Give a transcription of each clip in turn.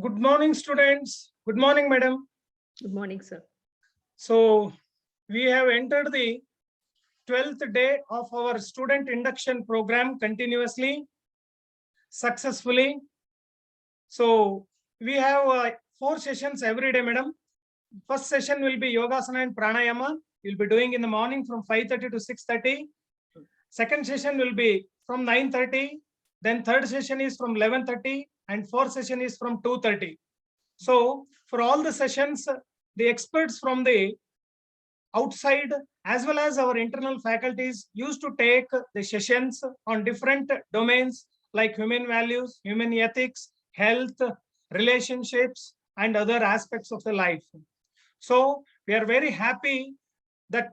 Good morning, students. Good morning, madam. Good morning, sir. So, we have entered the 12th day of our student induction program continuously, successfully. So, we have 4 sessions every day, madam. First session will be Yogasana and Pranayama. We'll be doing in the morning from 5:30 to 6:30. Second session will be from 9:30. Then third session is from 11:30 and fourth session is from 2:30. So for all the sessions, the experts from the outside as well as our internal faculties used to take the sessions on different domains like human values, human ethics, health, relationships, and other aspects of the life. So we are very happy that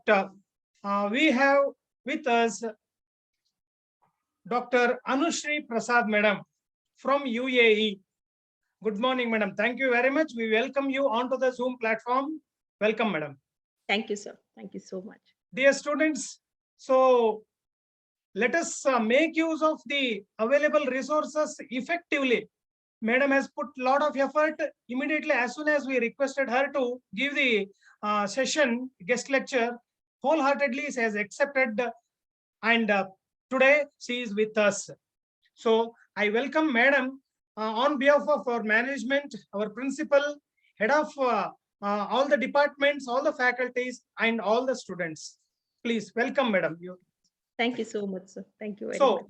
we have with us Dr. Anushri Prasad Madam from UAE. Good morning, madam. Thank you very much. We welcome you onto the Zoom platform. Welcome, madam. Thank you, sir. Thank you so much. Dear students, so let us make use of the available resources effectively. Madam has put a lot of effort immediately as soon as we requested her to give the session, guest lecture, wholeheartedly she has accepted and today she is with us. So I welcome madam on behalf of our management, our principal, head of all the departments, all the faculties, and all the students. Please welcome, madam. Thank you so much, sir. Thank you very So, much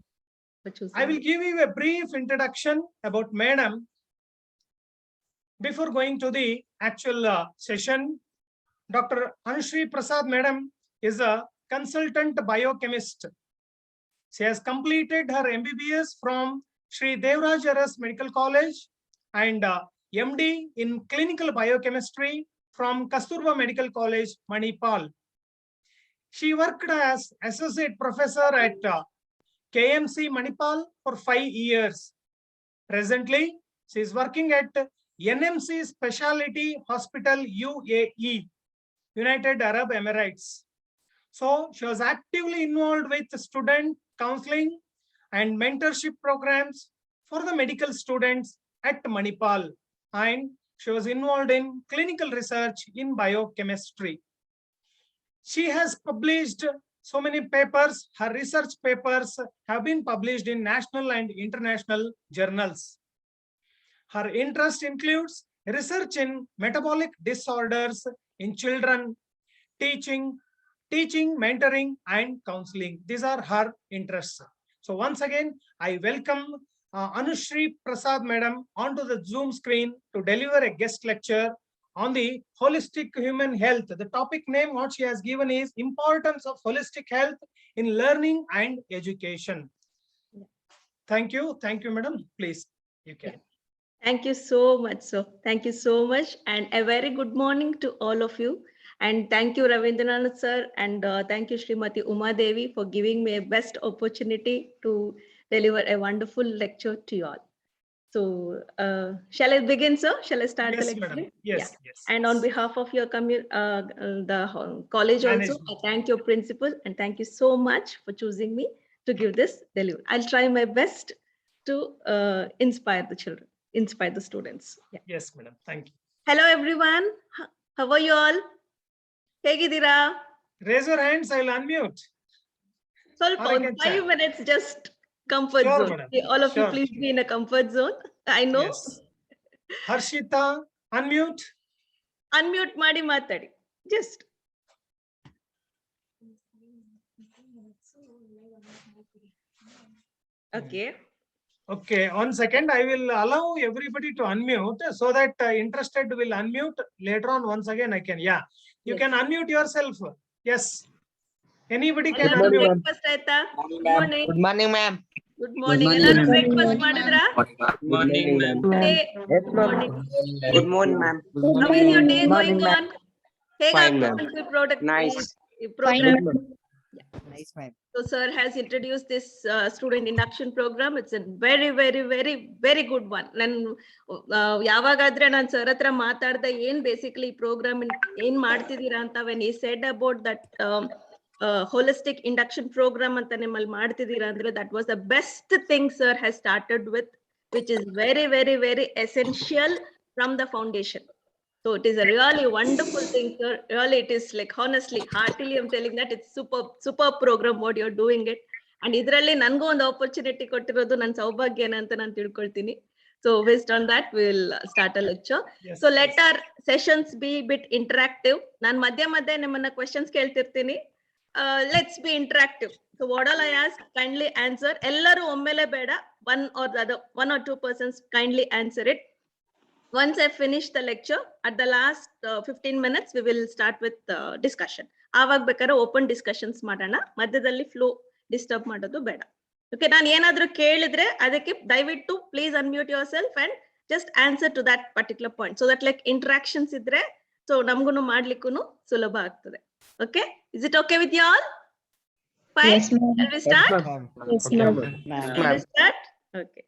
for choosing I will me. give you a brief introduction about madam before going to the actual session. Dr. Anushri Prasad madam is a consultant biochemist. She has completed her MBBS from Sri Devraj Aras Medical College and MD in clinical biochemistry from Kasturba Medical College, Manipal. She worked as associate professor at KMC Manipal for 5 years. Presently, she is working at NMC Specialty Hospital UAE, United Arab Emirates. So she was actively involved with student counseling and mentorship programs for the medical students at Manipal, and she was involved in clinical research in biochemistry. She has published so many papers. Her research papers have been published in national and international journals. Her interest includes research in metabolic disorders in children, teaching, mentoring, and counseling. These are her interests. So once again, I welcome Anushri Prasad madam onto the Zoom screen to deliver a guest lecture on the holistic human health. The topic name what she has given is importance of holistic health in learning and education. Thank you, madam. Please, you can. Yeah. Thank you so much, sir. Thank you so much. And a very good morning to all of you. And thank you, Ravindranath sir. And thank you, Srimati Uma Devi, for giving me a best opportunity to deliver a wonderful lecture to you all. So shall I begin, sir? Shall I start the Yes, lecture? madam. Yes, Yeah. yes. And on behalf of your the college also, Management. I thank your principal and thank you so much for choosing me to give this delivery. I'll try my best to inspire the children, inspire the students. Yeah. Yes, madam. Thank you. Hello, everyone. How are you all? ಹೇಗಿದ್ದೀರಾ? Raise your hands. I will unmute. ಸ್ವಲ್ಪ Or I ಒಂದು can 5 chat. minutes just comfort Sure, zone. madam. Okay, all of you Sure. please be in a comfort zone. I know. Yes. Harshita, unmute. Unmute ಮಾಡಿ ಮಾತಾಡಿ. Just. Okay. Okay, 1 second. I will allow everybody to unmute so that interested will unmute. Later on, once again, I can. Yeah, you Yes. can unmute yourself. Yes. Anybody can ಎಲ್ಲರೂ unmute. breakfast ಆಯ್ತಾ? Good morning. Good morning, ma'am. Good morning. ಎಲ್ಲರೂ breakfast ಮಾಡಿದ್ರಾ? Good morning, ma'am. Day. Good morning. Good morning, ma'am. How is your day going on? Fine, ಹೇಗಾಗ್ತಾ ma'am. ಉಂಟು ಈ product Nice. ಈ program? Nice, ma'am. So sir has introduced this student induction program. It's a very, very, very, very good one. ನಾನು ಯಾವಾಗಾದ್ರೆ ನಾನು sir ಹತ್ರ ಮಾತಾಡ್ದೆ ಏನ್ basically ಈ program ಏನ್ ಮಾಡ್ತಿದ್ದೀರಾ ಅಂತ when he said about that holistic induction program ಅಂತ ನಿಮ್ಮಲ್ಲಿ ಮಾಡ್ತಿದ್ದೀರಾ ಅಂದ್ರೆ that was the best thing sir has started with which is very, very, very essential from the foundation. So it is a really wonderful thing, sir. Really, it is like honestly, heartily, I'm telling that it's super program what you're doing it. And ಇದರಲ್ಲಿ ನನಗೂ ಒಂದು opportunity ಕೊಟ್ಟಿರೋದು ನನ್ನ ಸೌಭಾಗ್ಯನ ಅಂತ ನಾನು ತಿಳ್ಕೊಳ್ತೀನಿ. So based on that, we'll start a lecture. Yes, So let yes. our sessions be bit interactive. ನಾನು ಮಧ್ಯೆ ನಿಮ್ಮನ್ನ questions ಕೇಳ್ತಿರ್ತೀನಿ. Let's be interactive. So what all I ask, kindly answer. ಎಲ್ಲರೂ ಒಮ್ಮೆಲೆ ಬೇಡ, one or two persons kindly answer it. Once I finish the lecture, at the last 15 minutes, we will start with discussion. ಆವಾಗ ಬೇಕಾದ್ರೆ open discussions ಮಾಡೋಣ, ಮಧ್ಯದಲ್ಲಿ flow disturb ಮಾಡೋದು ಬೇಡ. Okay, ನಾನು ಏನಾದ್ರೂ ಕೇಳಿದ್ರೆ ಅದಕ್ಕೆ ದಯವಿಟ್ಟು please unmute yourself and just answer to that particular point, so that like interactions ಇದ್ರೆ so ನಮಗೂ ಮಾಡ್ಲಿಕ್ಕೂ ಸುಲಭ ಆಗ್ತದೆ. Okay, is it okay with you all? Fine. Yes, ma'am. Shall we start? Yes, ma'am. Shall we start? Okay.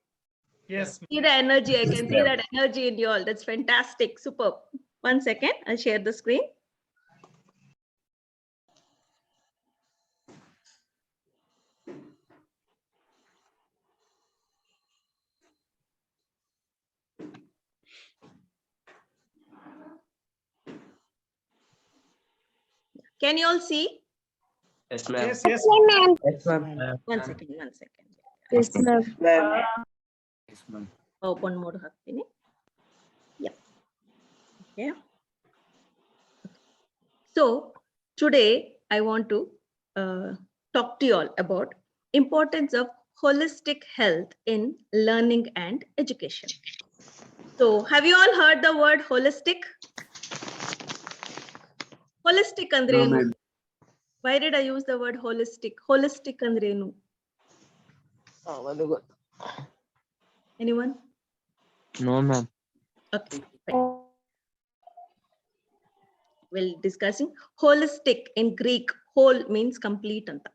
Yes. See the energy. I can see that energy in you all. That's fantastic. Superb. 1 second. I'll share the screen. Can you all see? Yes, ma'am. Yes, yes. Yes, ma'am. 1 second. 1 second. Yes, ma'am. Yes, ma'am. Open mode ಹಾಕ್ತೀನಿ. Yeah. Okay. So today I want to talk to you all about importance of holistic health in learning and education. So have you all heard the word holistic? Holistic ಅಂದ್ರೆ ಏನು? Why did I use the word holistic? Holistic ಅಂದ್ರೆ ಏನು? Anyone? No, ma'am. Okay. Fine. We'll discussing holistic in Greek. Whole means complete anta.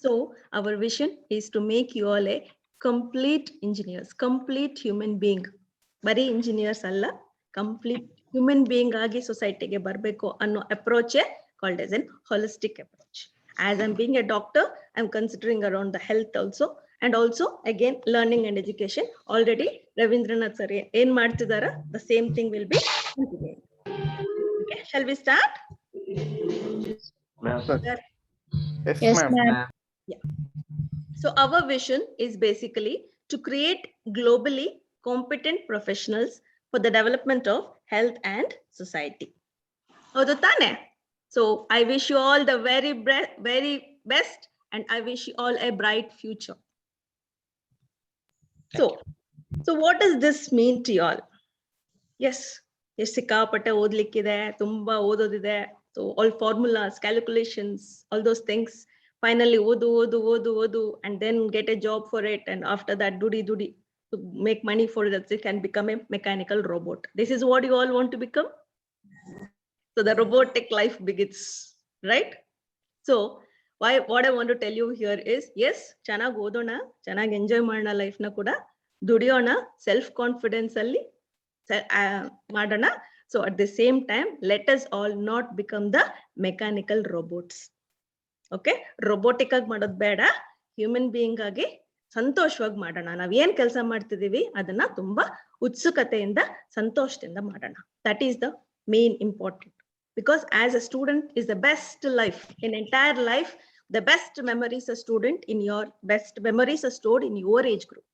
So our vision is to make you all a complete engineers, complete human being. Bari engineers alla, complete human being agi society ge barbeko anno approach called as an holistic approach. As I'm being a doctor, I'm considering around the health also, and also again learning and education. Already Ravindranath sir ಏನ್ ಮಾಡ್ತಿದಾರ, the same thing will be continuing. Okay, shall we start? Ma'am. Yes, ma'am. So our vision is basically to create globally competent professionals for the development of health and society. ಹೌದು ತಾನೆ? So I wish you all the very best, and I wish you all a bright future. So what does this mean to you all? Yes, ಸಿಕ್ಕಾಪಟ್ಟೆ ಓದ್ಲಿಕ್ಕಿದೆ, ತುಂಬಾ ಓದೋದಿದೆ. So all formulas, calculations, all those things. Finally ಓದು and then get a job for it, and after that dudi to make money for that you can become a mechanical robot. This is what you all want to become. So the robotic life begins, right? So what I want to tell you here is, yes, ಚೆನ್ನಾಗಿ ಓದೋಣ, ಚೆನ್ನಾಗಿ enjoy ಮಾಡೋಣ life ನ ಕೂಡ, ದುಡಿಯೋಣ, self confidence ಅಲ್ಲಿ ಮಾಡೋಣ. So at the same time, let us all not become the mechanical robots. Okay, robotic ಆಗಿ ಮಾಡೋದು ಬೇಡ, ಹ್ಯೂಮನ್ ಬೀಯಿಂಗ್ ಆಗಿ ಸಂತೋಷವಾಗಿ ಮಾಡೋಣ. ನಾವ್ ಏನ್ ಕೆಲಸ ಮಾಡ್ತಿದೀವಿ ಅದನ್ನ ತುಂಬಾ ಉತ್ಸುಕತೆಯಿಂದ ಸಂತೋಷದಿಂದ ಮಾಡೋಣ. That is the main important, because as a student is the best life in entire life. The best memories a student in your best memories are stored in your age group.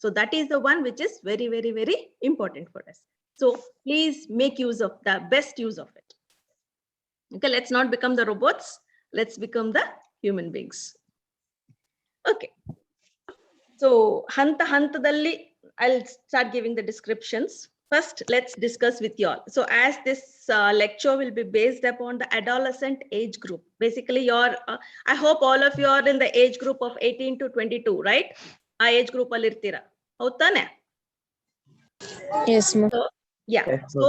So that is the one which is very, very, very important for us. So please make use of the best use of it. Okay, let's not become the robots. Let's become the human beings. Okay. So hantadalli I'll start giving the descriptions. First, let's discuss with you all. So as this lecture will be based upon the adolescent age group. Basically, I hope all of you are in the age group of 18 to 22, right? Our age group alli irtira. Houtane? Yes, ma'am. So, yeah. So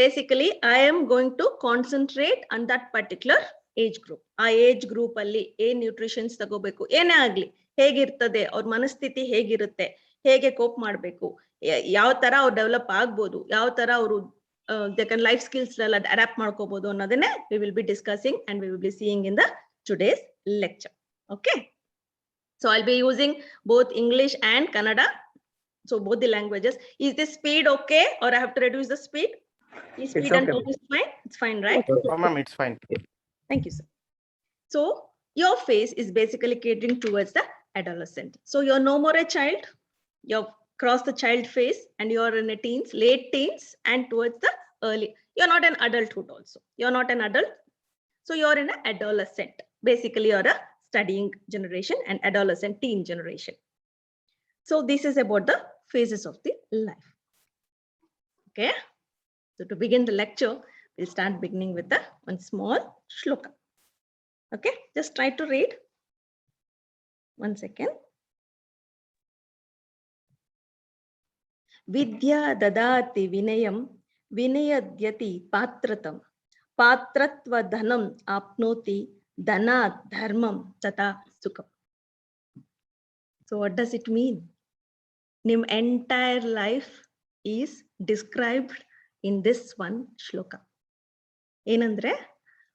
basically, I am going to concentrate on that particular age group. Our age group alli nutritions tagobeku, ene agli, ಹೇಗಿರ್ತದೆ, ಅವ್ರ ಮನಸ್ಥಿತಿ ಹೇಗಿರುತ್ತೆ, ಹೇಗೆ coop ಮಾಡಬೇಕು, ಯಾವ ತರ ಅವ್ರು develop ಆಗ್ಬೋದು, ಯಾವ ತರ ಅವರು ಲೈಫ್ ಸ್ಕಿಲ್ಸ್ ಎಲ್ಲ ಅಡಾಪ್ಟ್ ಮಾಡ್ಕೋಬಹುದು ಅನ್ನೋದನ್ನೇ we will be discussing and we will be seeing in the today's lecture. Okay, so I'll be using both English and Kannada. So both the languages. Is the speed okay, or I have to reduce the speed? Is speed and okay. tone is fine? It's fine, right? Oh, ma'am, it's fine. Thank you, sir. So your phase is basically catering towards the adolescent. So you're no more a child, you've crossed the child phase and you're in a teens, late teens and towards the early. You're not an adulthood also. You're not an adult. So you're in an adolescent. Basically, you're a studying generation and adolescent teen generation. So this is about the phases of the life. Okay. So to begin the lecture, we'll start beginning with the one small shloka. Okay, just try to read. 1 second. Vidya dadati vinayam, vinayadyati patratam, patratva dhanam apnoti, dhanat dharmam tata sukham. So what does it mean? Nim entire life is described in this one shloka. Enandre?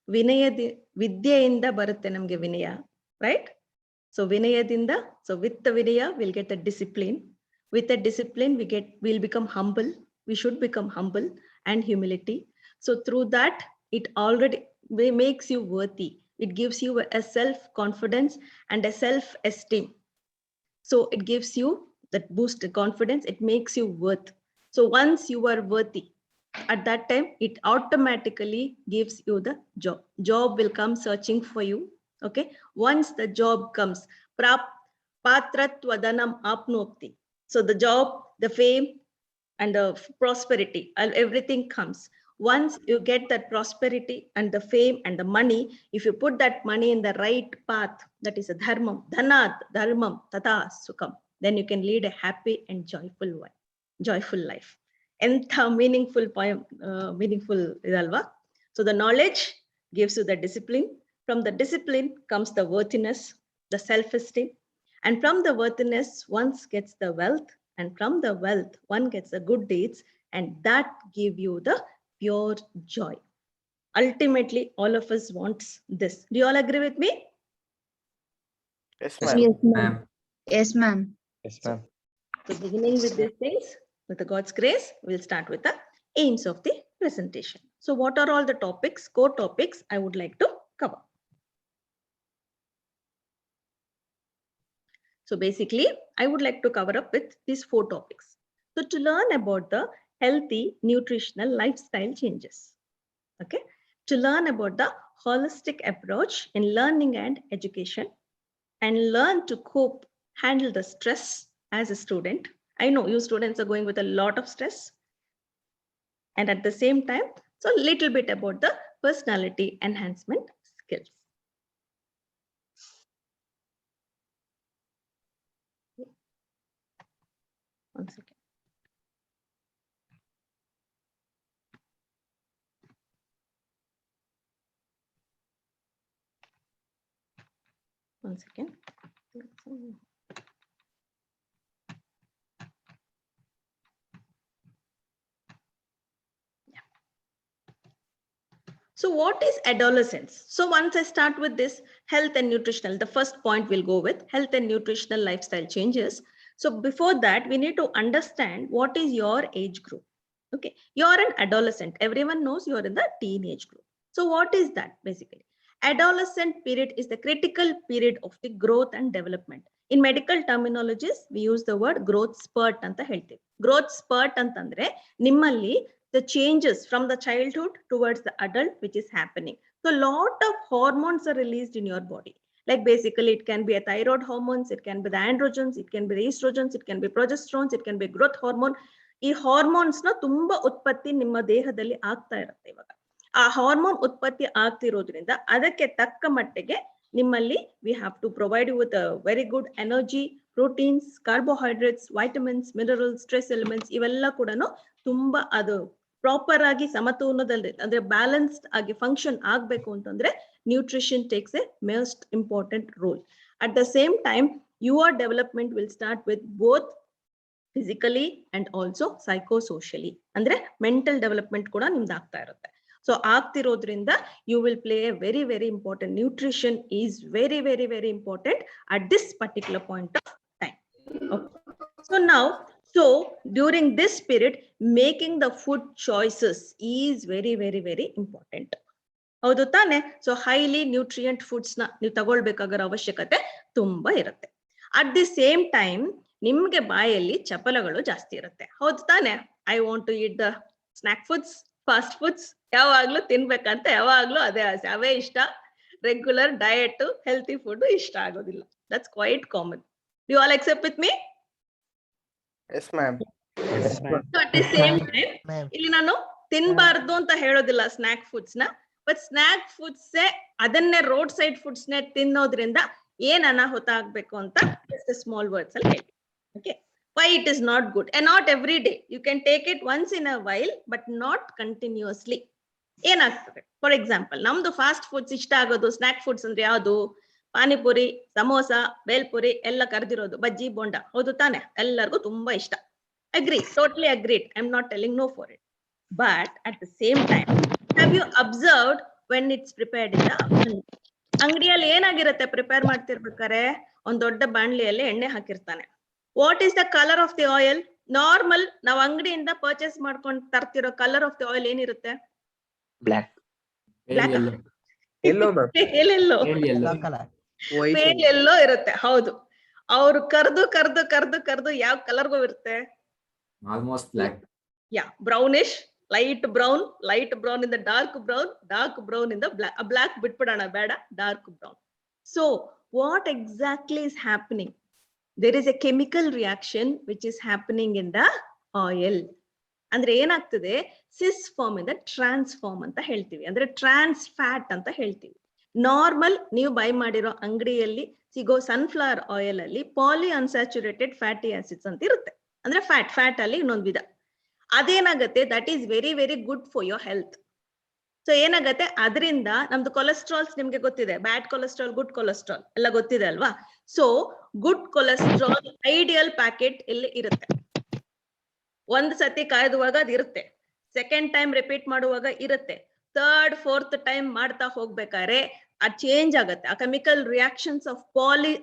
Vinayadi vidyayinda barutte namge vinaya, right? So vinayadinda, so with the vinaya, we'll get the discipline. With the discipline, we'll become humble. We should become humble and humility. So through that, it already makes you worthy. It gives you a self-confidence and a self-esteem. So it gives you that boost the confidence. It makes you worth. So once you are worthy, at that time, it automatically gives you the job. Job will come searching for you. Okay. Once the job comes, patratvadanam apnoti. So the job, the fame, and the prosperity, everything comes. Once you get that prosperity and the fame and the money, if you put that money in the right path, that is a dharmam, dhanat dharmam tata sukham, then you can lead a happy and joyful life. Entha meaningful poem, meaningful idalva. So the knowledge gives you the discipline. From the discipline comes the worthiness, the self-esteem. And from the worthiness, one gets the wealth. And from the wealth, one gets the good deeds. And that give you the pure joy. Ultimately, all of us wants this. Do you all agree with me? Yes, Yes, ma'am. Yes, ma'am. ma'am. Yes, ma'am. Yes, ma'am. So beginning with these things, with the God's grace, we'll start with the aims of the presentation. So what are all the topics, core topics I would like to cover? So basically, I would like to cover up with these 4 topics. So to learn about the healthy nutritional lifestyle changes. Okay. To learn about the holistic approach in learning and education, and learn to cope, handle the stress as a student. I know you students are going with a lot of stress. And at the same time, so a little bit about the personality enhancement skills. One second. One second. So what is adolescence? So once I start with this health and nutritional, the first point we'll go with health and nutritional lifestyle changes. So before that, we need to understand what is your age group. Okay, you're an adolescent. Everyone knows you're in the teenage group. So what is that basically? Adolescent period is the critical period of the growth and development. In medical terminologies, we use the word growth spurt anta helteve. Growth spurt antandre nimmalli the changes from the childhood towards the adult which is happening. So a lot of hormones are released in your body. Like basically it can be a thyroid hormones, it can be the androgens, it can be the estrogens, it can be progesterones, it can be growth hormone. ಈ hormones ನ ತುಂಬಾ ಉತ್ಪತ್ತಿ ನಿಮ್ಮ ದೇಹದಲ್ಲಿ ಆಗ್ತಾ ಇರುತ್ತೆ ಇವಾಗ. ಆ ಹಾರ್ಮೋನ್ ಉತ್ಪತ್ತಿ ಆಗ್ತಿರೋದ್ರಿಂದ ಅದಕ್ಕೆ ತಕ್ಕ ಮಟ್ಟಿಗೆ ನಿಮ್ಮಲ್ಲಿ we have to provide you with a very good energy, proteins, carbohydrates, vitamins, minerals, trace elements ಇವೆಲ್ಲ ಕೂಡ ತುಂಬಾ ಅದು ಪ್ರಾಪರ್ ಆಗಿ ಸಮತೋಲನದಲ್ಲಿ ಅಂದ್ರೆ ಬ್ಯಾಲೆನ್ಸ್ಡ್ ಆಗಿ ಫಂಕ್ಷನ್ ಆಗ್ಬೇಕು ಅಂತಂದ್ರೆ nutrition takes a most important role. At the same time your development will start with both physically and also psychosocially ಅಂದ್ರೆ ಮೆಂಟಲ್ ಡೆವಲಪ್ಮೆಂಟ್ ಕೂಡ ನಿಮ್ದು ಆಗ್ತಾ ಇರುತ್ತೆ. ಸೊ ಆಗ್ತಿರೋದ್ರಿಂದ you will play a very very important. Nutrition is very very very important at this particular point of time. So ನಾವು So during this period, making the food choices is very, very, very important. ಹೌದು ತಾನೆ? So highly nutrient foods ನ ನೀವು ತಗೊಳ್ಬೇಕಾಗಿರೋ ಅವಶ್ಯಕತೆ ತುಂಬಾ ಇರುತ್ತೆ. At the same time ನಿಮ್ಗೆ ಬಾಯಲ್ಲಿ ಚಪಲಗಳು ಜಾಸ್ತಿ ಇರುತ್ತೆ. ಹೌದು ತಾನೆ? I want to eat the snack foods, fast foods, ಯಾವಾಗ್ಲೂ ತಿನ್ಬೇಕಂತ ಯಾವಾಗ್ಲೂ ಅದೇ ಆಸೆ, ಅವೇ ಇಷ್ಟ. ರೆಗ್ಯುಲರ್ ಡಯಟ್ ಹೆಲ್ತಿ ಫುಡ್ ಇಷ್ಟ ಆಗೋದಿಲ್ಲ. That's quite common. You all accept with me? Yes, ma'am. At the same time ಇಲ್ಲಿ ನಾನು ತಿನ್ಬಾರ್ದು ಅಂತ ಹೇಳೋದಿಲ್ಲ ಸ್ನಾಕ್ ಫುಡ್ಸ್ ನ, ಬಟ್ ಸ್ನಾಕ್ ಫುಡ್ಸ್ ಅದನ್ನೇ ರೋಡ್ ಸೈಡ್ ಫುಡ್ಸ್ ನೇ ತಿನ್ನೋದ್ರಿಂದ ಏನ್ ಅನಾಹುತ ಆಗ್ಬೇಕು ಅಂತ ಸ್ಮಾಲ್ ವರ್ಡ್ಸ್ ಅಲ್ಲಿ ಹೇಳಿ. Okay, why it is not good and not every day. You can take it once in a while but not continuously. ಏನಾಗ್ತದೆ, ಫಾರ್ ಎಕ್ಸಾಂಪಲ್ ನಮ್ದು ಫಾಸ್ಟ್ ಫುಡ್ಸ್ ಇಷ್ಟ ಆಗೋದು ಸ್ನಾಕ್ ಫುಡ್ಸ್ ಅಂದ್ರೆ ಯಾವುದು? ಪಾನಿಪುರಿ, ಸಮೋಸ, ಬೇಲ್ಪುರಿ ಎಲ್ಲ ಕರೆದಿರೋದು, ಬಜ್ಜಿ, ಬೋಂಡ. ಹೌದು ತಾನೆ? ಎಲ್ಲರಿಗೂ ತುಂಬಾ ಇಷ್ಟ. Agree, totally agreed. I am not telling no for it. But at the same time, have you observed when it's prepared in the ಅಂಗಡಿಯಲ್ಲಿ ಏನಾಗಿರುತ್ತೆ ಪ್ರಿಪೇರ್ ಮಾಡ್ತಿರ್ಬೇಕಾರೆ? ಒಂದ್ ದೊಡ್ಡ ಬಾಣ್ಲಿಯಲ್ಲಿ ಎಣ್ಣೆ ಹಾಕಿರ್ತಾನೆ. What is the colour of the oil? Normal ನಾವು ಅಂಗಡಿಯಿಂದ purchase ಮಾಡ್ಕೊಂಡು ತರ್ತಿರೋ ಕಲರ್ ಆಫ್ ದಿ ಆಯಿಲ್ ಏನಿರುತ್ತೆ? Black. Black. Yellow, ma'am. ಎಲ್ಲೆಲ್ಲೋ White. ಎಲ್ಲೋ ಇರುತ್ತೆ. ಹೌದು, ಅವ್ರು ಕರ್ದು ಕರ್ದು ಕರ್ದು ಕರ್ದು ಯಾವ ಕಲರ್ಗೂ ಇರುತ್ತೆ? Almost black. Brownish, light brown ಇಂದ ಡಾರ್ಕ್ ಬ್ರೌನ್ ಇಂದ ಬ್ಲಾಕ್ ಬಿಟ್ಬಿಡೋಣ ಬೇಡ, dark brown. So what exactly is happening? There is a chemical reaction which is happening in the oil. ಅಂದ್ರೆ ಏನಾಗ್ತದೆ? ಸಿಸ್ ಫಾರ್ಮ್ ಇಂದ ಟ್ರಾನ್ಸ್ಫಾರ್ಮ್ ಅಂತ ಹೇಳ್ತೀವಿ, ಅಂದ್ರೆ ಟ್ರಾನ್ಸ್ ಫ್ಯಾಟ್ ಅಂತ ಹೇಳ್ತೀವಿ. ನಾರ್ಮಲ್ ನೀವು ಬೈ ಮಾಡಿರೋ ಅಂಗಡಿಯಲ್ಲಿ ಸಿಗೋ ಸನ್ಫ್ಲವರ್ ಆಯಿಲ್ ಅಲ್ಲಿ ಪಾಲಿ ಅನ್ಸ್ಯಾಚುರೇಟೆಡ್ ಫ್ಯಾಟಿ ಆಸಿಡ್ಸ್ ಅಂತ ಇರುತ್ತೆ, ಅಂದ್ರೆ ಫ್ಯಾಟ್ ಅಲ್ಲಿ ಇನ್ನೊಂದು ವಿಧ. ಅದೇನಾಗತ್ತೆ? That is very very good for your health. So ಏನಾಗತ್ತೆ ಅದರಿಂದ? ನಮ್ದು ಕೊಲೆಸ್ಟ್ರಾಲ್ಸ್ ನಿಮ್ಗೆ ಗೊತ್ತಿದೆ, ಬ್ಯಾಡ್ ಕೊಲೆಸ್ಟ್ರಾಲ್, ಗುಡ್ ಕೊಲೆಸ್ಟ್ರಾಲ್ ಎಲ್ಲ ಗೊತ್ತಿದೆ ಅಲ್ವಾ? So good cholesterol ideal packet ಇಲ್ಲಿ ಇರುತ್ತೆ. ಒಂದ್ ಸತಿ ಕಾಯ್ದುವಾಗ ಅದು ಇರುತ್ತೆ, ಸೆಕೆಂಡ್ ಟೈಮ್ ರಿಪೀಟ್ ಮಾಡುವಾಗ ಇರುತ್ತೆ, ಥರ್ಡ್ ಫೋರ್ತ್ ಟೈಮ್ ಮಾಡ್ತಾ ಹೋಗ್ಬೇಕಾದ್ರೆ ಆ ಚೇಂಜ್ ಆಗತ್ತೆ. ಆ chemical reactions of poly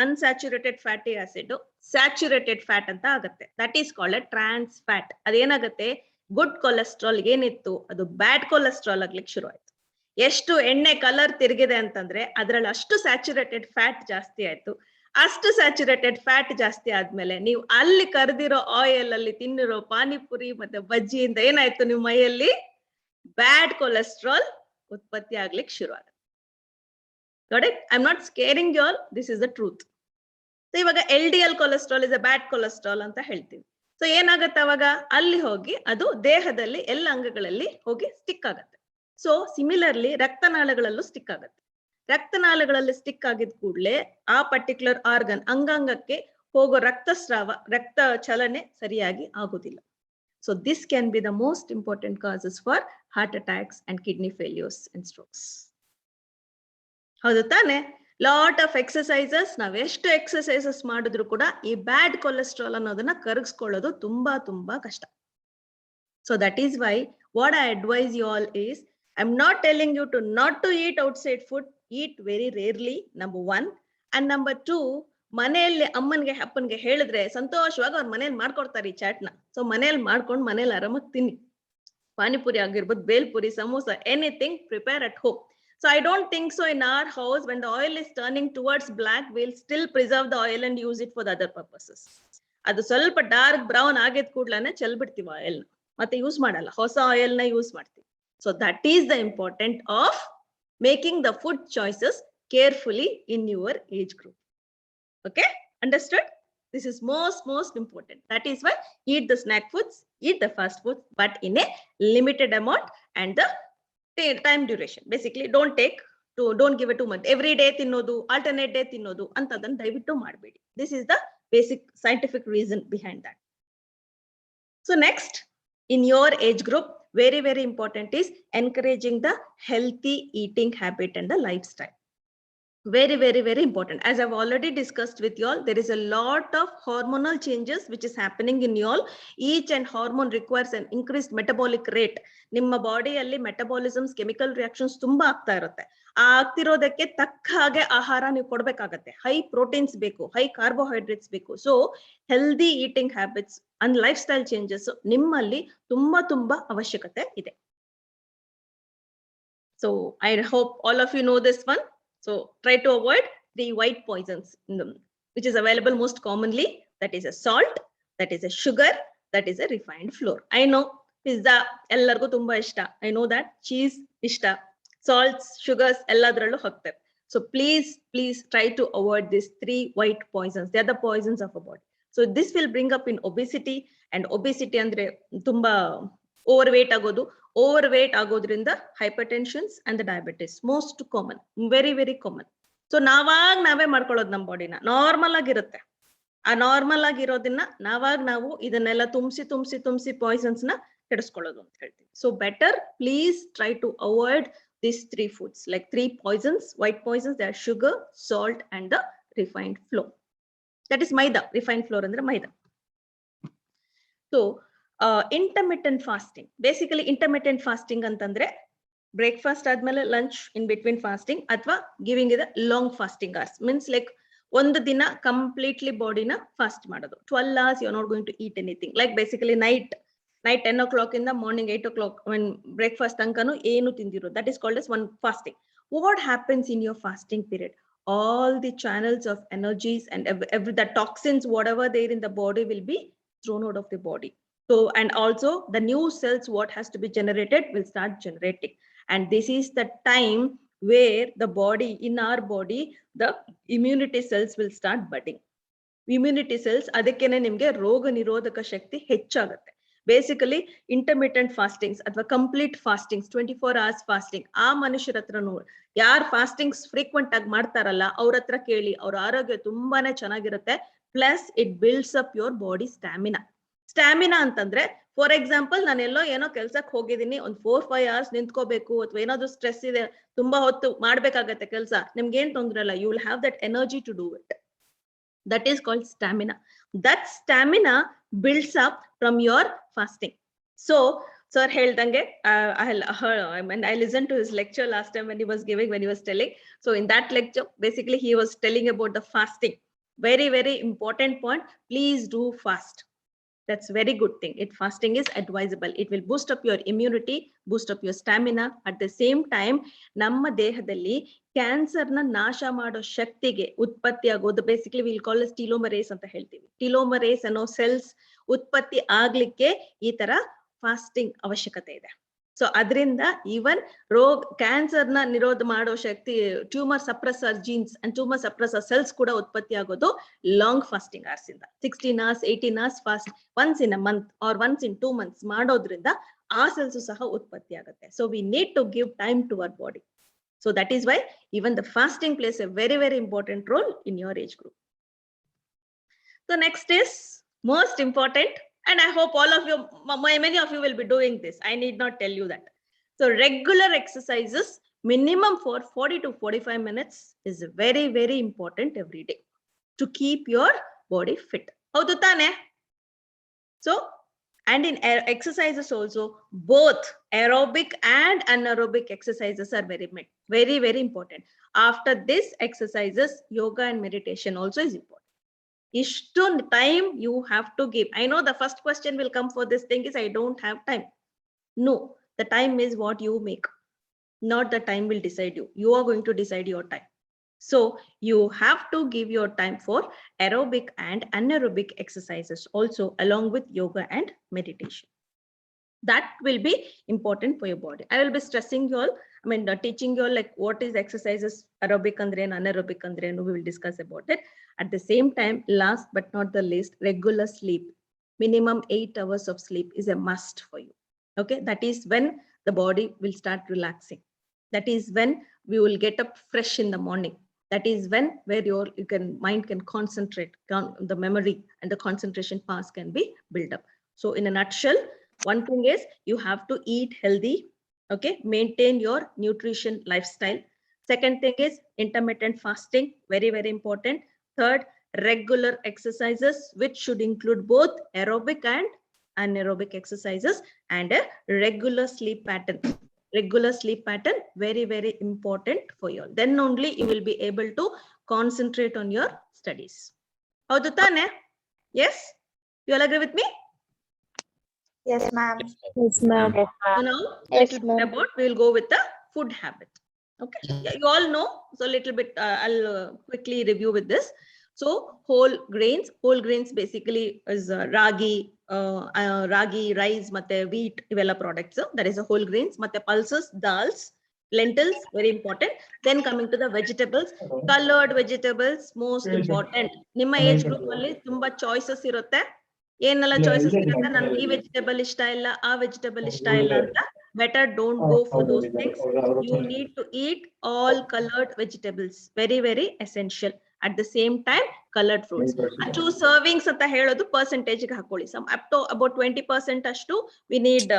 unsaturated fatty acid saturated fat ಅಂತ ಆಗತ್ತೆ. That is called a trans fat. ಅದೇನಾಗತ್ತೆ? ಗುಡ್ ಕೊಲೆಸ್ಟ್ರಾಲ್ ಏನಿತ್ತು ಅದು ಬ್ಯಾಡ್ ಕೊಲೆಸ್ಟ್ರಾಲ್ ಆಗ್ಲಿಕ್ಕೆ ಶುರು ಆಯ್ತು. ಎಷ್ಟು ಎಣ್ಣೆ ಕಲರ್ ತಿರುಗಿದೆ ಅಂತಂದ್ರೆ ಅದ್ರಲ್ಲಿ ಅಷ್ಟು ಸ್ಯಾಚುರೇಟೆಡ್ ಫ್ಯಾಟ್ ಜಾಸ್ತಿ ಆಯ್ತು. ಅಷ್ಟು ಸ್ಯಾಚುರೇಟೆಡ್ ಫ್ಯಾಟ್ ಜಾಸ್ತಿ ಆದ್ಮೇಲೆ ನೀವು ಅಲ್ಲಿ ಕರೆದಿರೋ ಆಯಿಲ್ ಅಲ್ಲಿ ತಿನ್ನಿರೋ ಪಾನಿಪುರಿ ಮತ್ತೆ ಬಜ್ಜಿಯಿಂದ ಏನಾಯ್ತು? ನಿಮ್ಮ ಮೈಯಲ್ಲಿ ಬ್ಯಾಡ್ ಕೊಲೆಸ್ಟ್ರಾಲ್ ಉತ್ಪತ್ತಿ ಆಗ್ಲಿಕ್ಕೆ ಶುರು ಆಗುತ್ತೆ. Got it? I am not scaring you all, this is the truth. So ಇವಾಗ LDL cholesterol is a bad cholesterol ಅಂತ ಹೇಳ್ತೀವಿ. ಸೊ ಏನಾಗತ್ತೆ ಅವಾಗ? ಅಲ್ಲಿ ಹೋಗಿ ಅದು ದೇಹದಲ್ಲಿ ಎಲ್ಲ ಅಂಗಗಳಲ್ಲಿ ಹೋಗಿ ಸ್ಟಿಕ್ ಆಗತ್ತೆ. ಸೊ ಸಿಮಿಲರ್ಲಿ ರಕ್ತನಾಳಗಳಲ್ಲೂ ಸ್ಟಿಕ್ ಆಗತ್ತೆ. ರಕ್ತನಾಳಗಳಲ್ಲಿ ಸ್ಟಿಕ್ ಆಗಿದ ಕೂಡಲೇ ಆ ಪರ್ಟಿಕ್ಯುಲರ್ ಆರ್ಗನ್ ಅಂಗಾಂಗಕ್ಕೆ ಹೋಗೋ ರಕ್ತ ಚಲನೆ ಸರಿಯಾಗಿ ಆಗೋದಿಲ್ಲ. So this can be the most important causes for heart attacks and kidney failures and strokes. ಹೌದು ತಾನೆ? ಲಾಟ್ ಆಫ್ ಎಕ್ಸಸೈಸಸ್, ನಾವ್ ಎಷ್ಟು ಎಕ್ಸಸೈಸಸ್ ಮಾಡಿದ್ರು ಕೂಡ ಈ ಬ್ಯಾಡ್ ಕೊಲೆಸ್ಟ್ರಾಲ್ ಅನ್ನೋದನ್ನ ಕರಗಿಸ್ಕೊಳ್ಳೋದು ತುಂಬಾ ತುಂಬಾ ಕಷ್ಟ. So that is why what I advise you all is, I am not telling you to not to eat outside food, eat very rarely, number 1. And number 2, ಮನೆಯಲ್ಲಿ ಅಮ್ಮನ್ಗೆ ಅಪ್ಪನ್ಗೆ ಹೇಳಿದ್ರೆ ಸಂತೋಷವಾಗಿ ಅವ್ರ ಮನೇಲಿ ಮಾಡ್ಕೊಡ್ತಾರೆ ಈ ಚಾಟ್ನ. ಸೊ ಮನೇಲಿ ಮಾಡ್ಕೊಂಡು ಮನೇಲಿ ಆರಾಮಾಗಿ ತಿನ್ನಿ. ಪಾನಿಪುರಿ ಆಗಿರ್ಬೋದು, bhelpuri, samosa, anything prepare at home. So I don't think so in our house when the oil is turning towards black, we'll still preserve the oil and use it for the other purposes. ಅದು ಸ್ವಲ್ಪ dark brown ಆಗಿದ್ ಕೂಡ್ಲಾನೆ ಚೆಲ್ಬಿಡ್ತೀವಿ oil ನ, ಮತ್ತೆ use ಮಾಡಲ್ಲ, ಹೊಸ oil ನ use ಮಾಡ್ತೀವಿ. So that is the important of making the food choices carefully in your age group. Okay, understood? This is most important. That is why eat the snack foods, eat the fast foods, but in a limited amount and the time duration. Basically don't give it too much. Every day ತಿನ್ನೋದು, alternate day ತಿನ್ನೋದು ಅಂತದನ್ನ ದಯವಿಟ್ಟು ಮಾಡಬೇಡಿ. This is the basic scientific reason behind that. So next, in your age group, very very important is encouraging the healthy eating habit and the lifestyle. Very, very, very important. As I've already discussed with you all, there is a lot of hormonal changes which is happening in you all. Each and hormone requires an increased metabolic rate. ನಿಮ್ಮ ಬಾಡಿಯಲ್ಲಿ ಮೆಟಬಾಲಿಸಮ್ಸ್ chemical reactions ತುಂಬಾ ಆಗ್ತಾ ಇರುತ್ತೆ. ಆ ಆಗ್ತಿರೋದಕ್ಕೆ ತಕ್ಕ ಹಾಗೆ ಆಹಾರ ನೀವು ಕೊಡ್ಬೇಕಾಗತ್ತೆ. ಹೈ ಪ್ರೋಟೀನ್ಸ್ ಬೇಕು, ಹೈ ಕಾರ್ಬೋಹೈಡ್ರೇಟ್ಸ್ ಬೇಕು. So healthy eating habits and life style changes ನಿಮ್ಮಲ್ಲಿ ತುಂಬಾ ತುಂಬಾ ಅವಶ್ಯಕತೆ ಇದೆ. So I hope all of you know this one. So try to avoid the white poisons which is available most commonly. That is a salt, that is a sugar, that is a refined flour. I know pizza ellargu tumba ishta. I know that cheese ishta. Salts, sugars elladrallu hogtave. So please try to avoid these 3 white poisons. They are the poisons of our body. So this will bring up in obesity, and obesity andre tumba overweight agodu. Overweight agodrinda hypertensions and the diabetes most common, very very common. So ನಾವಾಗ ನಾವೇ ಮಾಡ್ಕೊಳ್ಳೋದು ನಮ್ಮ ಬಾಡಿನ normal ಆಗಿರುತ್ತೆ. ಆ normal ಆಗಿರೋದನ್ನ ನಾವಾಗ ನಾವು ಇದನ್ನೆಲ್ಲ ತುಂಬಿಸಿ Poisson's ನ ಕೆಡಿಸ್ಕೊಳ್ಳೋದು ಅಂತ ಹೇಳ್ತೀವಿ. So better please try to avoid these 3 foods, like 3 poisons, white poisons. They are sugar, salt and the refined flour. That is maida. Refined flour andre maida. So intermittent fasting, basically intermittent fasting antandre breakfast admele lunch in between fasting athwa giving it a long fasting hours, means like ಒಂದು ದಿನ completely body na fast ಮಾಡೋದು. 12 hours you are not going to eat anything, like basically night 10 o'clock in the morning 8 o'clock when breakfast tankanu ಏನು ತಿಂದಿರೋ, that is called as one fasting. What happens in your fasting period? All the channels of energies and every the toxins whatever there in the body will be thrown out of the body. So, and also the new cells what has to be generated will start generating, and this is the time where the body, in our body, the immunity cells will start budding. Immunity cells adakkene nimge roga nirodhaka shakti ಹೆಚ್ಚಾಗುತ್ತೆ. Basically intermittent fastings ಅಥವಾ complete fastings, 24 hours fasting, ಆ ಮನುಷ್ಯರ ಹತ್ರ ನೋಡಿ ಯಾರು ಫಾಸ್ಟಿಂಗ್ಸ್ frequent ಆಗಿ ಮಾಡ್ತಾರಲ್ಲ ಅವ್ರ ಹತ್ರ ಕೇಳಿ, ಅವ್ರ ಆರೋಗ್ಯ ತುಂಬಾನೇ ಚೆನ್ನಾಗಿರುತ್ತೆ. Plus it builds up your body stamina ಅಂತಂದ್ರೆ, ಫಾರ್ ಎಕ್ಸಾಂಪಲ್ ನಾನು ಎಲ್ಲೋ ಏನೋ ಕೆಲ್ಸಕ್ಕೆ ಹೋಗಿದ್ದೀನಿ, ಒಂದು 4-5 hours ನಿಂತ್ಕೋಬೇಕು ಅಥವಾ ಏನಾದ್ರು ಸ್ಟ್ರೆಸ್ ಇದೆ, ತುಂಬಾ ಹೊತ್ತು ಮಾಡ್ಬೇಕಾಗತ್ತೆ ಕೆಲಸ, ನಿಮ್ಗೆ ಏನ್ ತೊಂದ್ರೆ ಇಲ್ಲ, you will have that energy to do it. That is called stamina. That stamina builds up from your fasting. So sir ಹೇಳ್ದಂಗೆ I listened to his lecture last time when he was telling. So in that lecture basically he was telling about the fasting. Very very important point. Please do fast. That's very good thing. Fasting is advisable. It will boost up your immunity, boost up your stamina. At the same time, ನಮ್ಮ ದೇಹದಲ್ಲಿ cancer ನ ನಾಶ ಮಾಡೋ ಶಕ್ತಿಗೆ ಉತ್ಪತ್ತಿ ಆಗೋದು basically we'll call as telomerase ಅಂತ ಹೇಳ್ತೀವಿ. telomerase ಅನ್ನೋ ಸೆಲ್ಸ್ ಉತ್ಪತ್ತಿ ಆಗ್ಲಿಕ್ಕೆ ಈ ತರ ಫಾಸ್ಟಿಂಗ್ ಅವಶ್ಯಕತೆ ಇದೆ. ಸೊ ಅದರಿಂದ ಈವನ್ ಕ್ಯಾನ್ಸರ್ ನ ನಿರೋಧ ಮಾಡೋ ಶಕ್ತಿ, tumour suppressor genes and tumour suppressor cells ಕೂಡ ಉತ್ಪತ್ತಿ ಆಗೋದು ಲಾಂಗ್ ಫಾಸ್ಟಿಂಗ್ ಅವರ್ಸ್ ಇಂದ. 16 hours 18 hours fast once in a month or once in 2 months ಮಾಡೋದ್ರಿಂದ ಆ ಸೆಲ್ಸ್ ಸಹ ಉತ್ಪತ್ತಿ ಆಗುತ್ತೆ. So we need to give time to our body. So that is why even the fasting plays a very very important role in your age group. So next is most important, and I hope all of you, many of you will be doing this. I need not tell you that. So regular exercises minimum for 40 to 45 minutes is very very important every day to keep your body fit. Haudu tane? So and in exercises also, both aerobic and anaerobic exercises are very very important. After this exercises, yoga and meditation also is important. Ishtu time you have to give. I know the first question will come for this thing is I don't have time. No, the time is what you make, not the time will decide you. You are going to decide your time. So you have to give your time for aerobic and anaerobic exercises also, along with yoga and meditation. That will be important for your body. I will be stressing you all, teaching you all like what is exercises, aerobic andre and anaerobic andre, and we will discuss about it. At the same time, last but not the least, regular sleep. Minimum 8 hours of sleep is a must for you. Okay, that is when the body will start relaxing. That is when we will get up fresh in the morning. That is when where mind can concentrate, the memory and the concentration powers can be built up. So in a nutshell, one thing is you have to eat healthy, okay, maintain your nutrition lifestyle, Second thing is intermittent fasting, very, very important. Third, regular exercises, which should include both aerobic and anaerobic exercises, and a regular sleep pattern. Regular sleep pattern, very, very important for you all. Then only you will be able to concentrate on your studies. Howdu tane? Yes? You all agree with me? Yes, ma'am. So now, Yes, little bit ma'am. about, we will go with the food habit. Okay, yeah, you all know. So little bit, I'll quickly review with this. So whole grains basically is ragi, rice, matte wheat, ivella products. That is a whole grains, matte pulses, dals, lentils, very important. Then coming to the vegetables, colored vegetables, most important. Nimma age group alli tumba choices irutte. ಏನೆಲ್ಲ choices ಇರುತ್ತೆ, ನನ್ಗೆ ಈ vegetable ಇಷ್ಟ ಇಲ್ಲ, ಆ vegetable ಇಷ್ಟ ಇಲ್ಲ ಅಂತ, better don't go for those things. You need to eat all coloured vegetables, very very essential. At the same time coloured fruits. ಅಷ್ಟು ಸರ್ವಿಂಗ್ಸ್ ಅಂತ ಹೇಳೋದು ಪರ್ಸೆಂಟೇಜ್ ಹಾಕೊಳ್ಳಿ. ಸಮ್ ಅಪ್ ಟು ಅಬೌಟ್ 20% ಅಷ್ಟು we need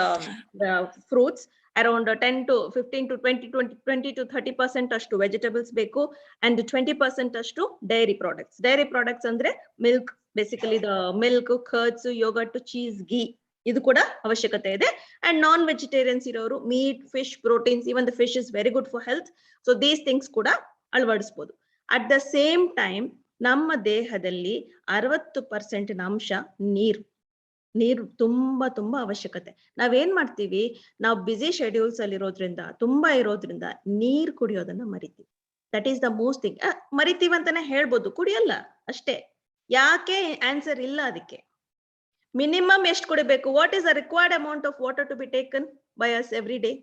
fruits. Around 10 to 15 to 20 to 30% ಅಷ್ಟು vegetables ಬೇಕು, and 20% ಅಷ್ಟು dairy products. Dairy products ಅಂದ್ರೆ milk, basically the milk, curds, yoghurt, cheese, ghee, ಇದು ಕೂಡ ಅವಶ್ಯಕತೆ ಇದೆ. ಅಂಡ್ ನಾನ್ ವೆಜಿಟೇರಿಯನ್ಸ್ ಇರೋರು meat, fish, proteins, even the fish is very good for health. So these things ಕೂಡ ಅಳವಡಿಸಬಹುದು. ಅಟ್ ದ ಸೇಮ್ ಟೈಮ್ ನಮ್ಮ ದೇಹದಲ್ಲಿ 60% ಅಂಶ ನೀರು. ನೀರು ತುಂಬಾ ತುಂಬಾ ಅವಶ್ಯಕತೆ. ನಾವೇನ್ ಮಾಡ್ತೀವಿ, ನಾವು ಬಿಸಿ ಶೆಡ್ಯೂಲ್ಸ್ ಅಲ್ಲಿ ಇರೋದ್ರಿಂದ, ತುಂಬಾ ಇರೋದ್ರಿಂದ ನೀರ್ ಕುಡಿಯೋದನ್ನ ಮರಿತೀವಿ. That is the most thing. ಮರಿತೀವಿ ಅಂತಾನೆ ಹೇಳ್ಬೋದು, ಕುಡಿಯಲ್ಲ ಅಷ್ಟೇ. ಯಾಕೆ? ಆನ್ಸರ್ ಇಲ್ಲ ಅದಕ್ಕೆ. ಮಿನಿಮಮ್ ಎಷ್ಟು ಕುಡಿಬೇಕು? What is the required amount of water to be taken by us every day?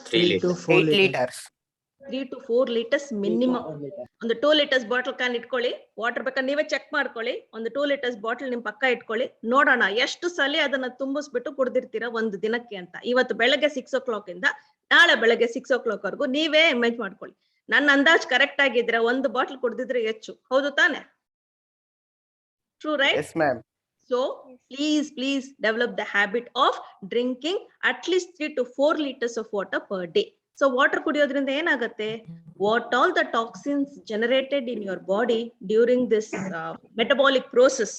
3 to 4 liters. 3 to 4 liters minimum. ಒಂದು 2 liters ಬಾಟಲ್ ಕ್ಯಾನ್ ಇಟ್ಕೊಳ್ಳಿ. ವಾಟರ್ ಬೇಕಾದ್ರೆ ನೀವೇ ಚೆಕ್ ಮಾಡ್ಕೊಳ್ಳಿ. ಒಂದು 2 liters ಬಾಟಲ್ ನಿಮ್ ಪಕ್ಕ ಇಟ್ಕೊಳ್ಳಿ, ನೋಡೋಣ ಎಷ್ಟು ಸಲ ಅದನ್ನ ತುಂಬಿಸ್ಬಿಟ್ಟು ಕುಡ್ದಿರ್ತೀರಾ ಒಂದು ದಿನಕ್ಕೆ ಅಂತ. ಇವತ್ತು ಬೆಳಗ್ಗೆ 6 o'clock ಇಂದ ನಾಳೆ ಬೆಳಗ್ಗೆ 6 o'clock ವರೆಗೂ ನೀವೇ ಇಮೇಜ್ ಮಾಡ್ಕೊಳ್ಳಿ. ನನ್ನ ಅಂದಾಜ್ ಕರೆಕ್ಟ್ ಆಗಿದ್ರೆ ಒಂದು ಬಾಟಲ್ ಕುಡ್ದಿದ್ರೆ ಹೆಚ್ಚು. ಹೌದು ತಾನೆ? True, right? Yes, ma'am. So please develop the habit of drinking at least 3 to 4 liters of water per day. So water ಕುಡಿಯೋದ್ರಿಂದ ಏನಾಗುತ್ತೆ? What all the toxins generated in your body during this metabolic process,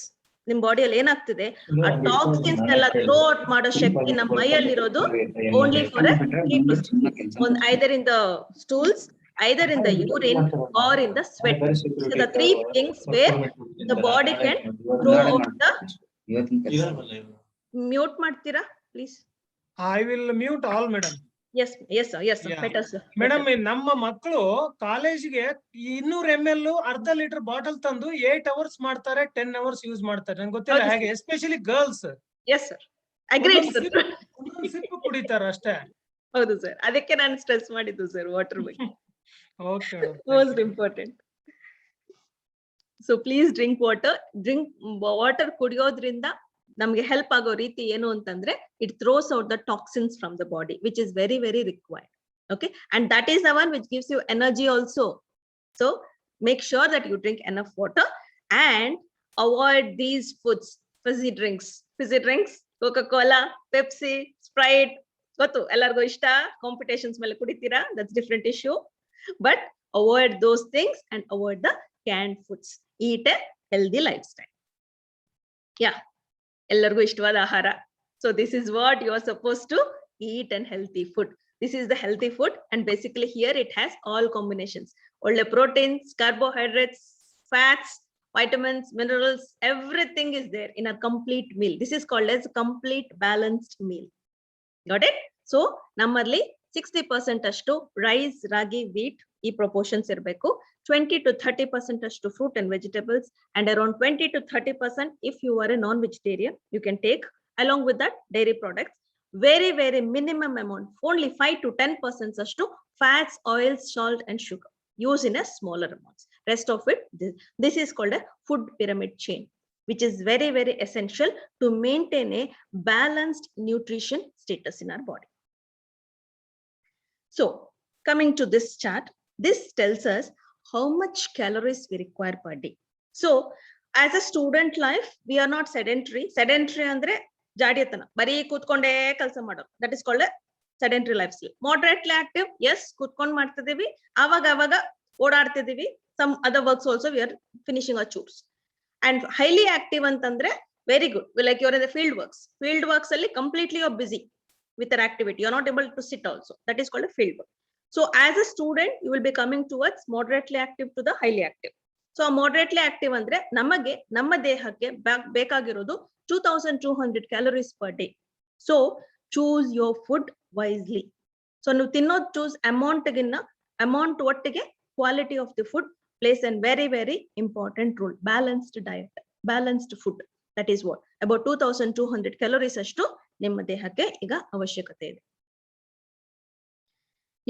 ನಿಮ್ ಬಾಡಿಯಲ್ಲಿ ಏನಾಗ್ತಿದೆ, ಆ toxins ಎಲ್ಲ throw out ಮಾಡೋ ಶಕ್ತಿ ನಮ್ಮ ಮೈಯಲ್ಲಿರೋದು only for a 3%. Either in the stools, either in the urine or in the sweat. So the 3 things where the body can throw out the... Mute ಮಾಡ್ತೀರಾ please? I will mute all, madam. Yes, sir. Yeah. Better, sir. Madam, ನಮ್ಮ ಮಕ್ಕಳು ಕಾಲೇಜಿಗೆ 200 ml ಅರ್ಧ litre bottle ತಂದು 8 hours ಮಾಡ್ತಾರೆ, 10 hours use ಮಾಡ್ತಾರೆ. ನಂಗೆ ಗೊತ್ತಿಲ್ಲ ಹೇಗೆ, especially girls. Yes, sir. Agreed, sir. Sip ಕುಡಿತಾರ ಅಷ್ಟೇ. ಹೌದು ಸರ್, ಅದಕ್ಕೆ ನಾನು ಸ್ಟ್ರೆಸ್ ಮಾಡಿದ್ದು ಸರ್ ವಾಟರ್ ಬಗ್ಗೆ. Okay, Most important. So please drink water. Drink water ಕುಡಿಯೋದ್ರಿಂದ ನಮಗೆ ಹೆಲ್ಪ್ ಆಗೋ ರೀತಿ ಏನು ಅಂತಂದ್ರೆ, it throws out the toxins from the body, which is very, very required. Okay, and that is the one which gives you energy also. So make sure that you drink enough water and avoid these foods, fizzy drinks, Coca-Cola, Pepsi, Sprite. ಗೊತ್ತು ಎಲ್ಲರಿಗೂ ಇಷ್ಟ, competitions ಮೇಲೆ ಕುಡಿತೀರಾ, that's different issue. But avoid those things and avoid the canned foods. Eat a healthy lifestyle. Yeah, ಎಲ್ಲರಿಗೂ ಇಷ್ಟವಾದ ಆಹಾರ. So this is what you are supposed to eat, and healthy food. This is the healthy food, and basically here it has all combinations. All proteins, carbohydrates, fats, vitamins, minerals, everything is there in a complete meal. This is called as complete balanced meal. Got it? So ನಮ್ಮಲ್ಲಿ 60% ಅಷ್ಟು rice, ರಾಗಿ, wheat ಈ proportions ಇರಬೇಕು. 20 to 30% ಅಷ್ಟು fruit and vegetables, and around 20 to 30% if you are a non-vegetarian, you can take along with that dairy products. Very, very minimum amount, only 5 to 10% ಅಷ್ಟು fats, oils, salt and sugar. Use in a smaller amounts. Rest of it, this is called a food pyramid chain, which is very, very essential to maintain a balanced nutrition status in our body. So coming to this chart, this tells us how much calories we require per day. So as a student life, we are not sedentary. Sedentary andre ಜಾಡಿಯತನ, ಬರೀ ಕೂತ್ಕೊಂಡೇ ಕೆಲಸ ಮಾಡೋದು. That is called a sedentary lifestyle. Moderately active, as ಕೂತ್ಕೊಂಡ್ ಮಾಡ್ತಿದೀವಿ, ಅವಾಗ ಓಡಾಡ್ತಿದೀವಿ, some other works also we are finishing our chores. And highly active ಅಂತಂದ್ರೆ very good, like your in the field works ಅಲ್ಲಿ completely you are busy with an activity, you are not able to sit also, that is called a field work. So as a student you will be coming towards moderately active to the highly active. So moderately active ಅಂದ್ರೆ ನಮಗೆ ನಮ್ಮ ದೇಹಕ್ಕೆ ಬೇಕಾಗಿರೋದು 2200 calories per day. So choose your food wisely. So ನೀವು ತಿನ್ನೋದು choose amount ಒಟ್ಟಿಗೆ quality of the food plays a very very important role. Balanced diet, balanced food, that is what about 2200 calories ಅಷ್ಟು ನಿಮ್ಮ ದೇಹಕ್ಕೆ ಈಗ ಅವಶ್ಯಕತೆ ಇದೆ.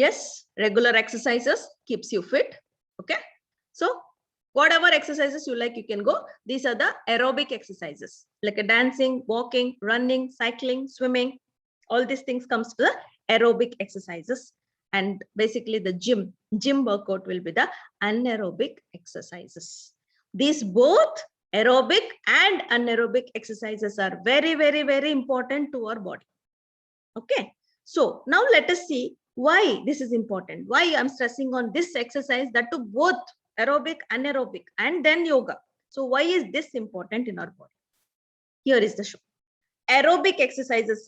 Yes, regular exercises keeps you fit. Okay, so whatever exercises you like, you can go. These are the aerobic exercises, like a dancing, walking, running, cycling, swimming. All these things comes to the aerobic exercises. And basically the gym workout will be the anaerobic exercises. These both aerobic and anaerobic exercises are very very very important to our body. Okay, so now let us see why this is important, why I'm stressing on this exercise, that to both aerobic, anaerobic, and then yoga. So why is this important in our body? Here is the show. Aerobic exercises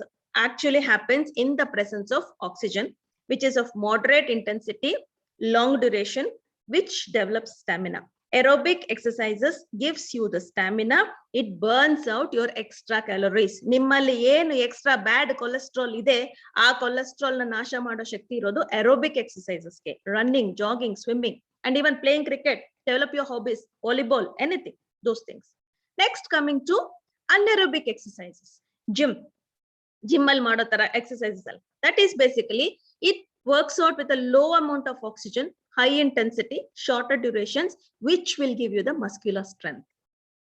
actually happens in the presence of oxygen, which is of moderate intensity, long duration, which develops stamina. Aerobic exercises gives you the stamina. It burns out your extra calories. ನಿಮ್ಮಲ್ಲಿ ಏನು extra bad cholesterol ಇದೆ, ಆ cholesterol ನ ನಾಶ ಮಾಡೋ ಶಕ್ತಿ ಇರೋದು aerobic exercises ಗೆ. Running, jogging, swimming, and even playing cricket, develop your hobbies, volleyball, anything, those things. Next, coming to anaerobic exercises. Gym ಅಲ್ಲಿ ಮಾಡೋ ತರ exercises ಅಲ್ಲ. That is basically it works out with a low amount of oxygen, high intensity, shorter durations, which will give you the muscular strength.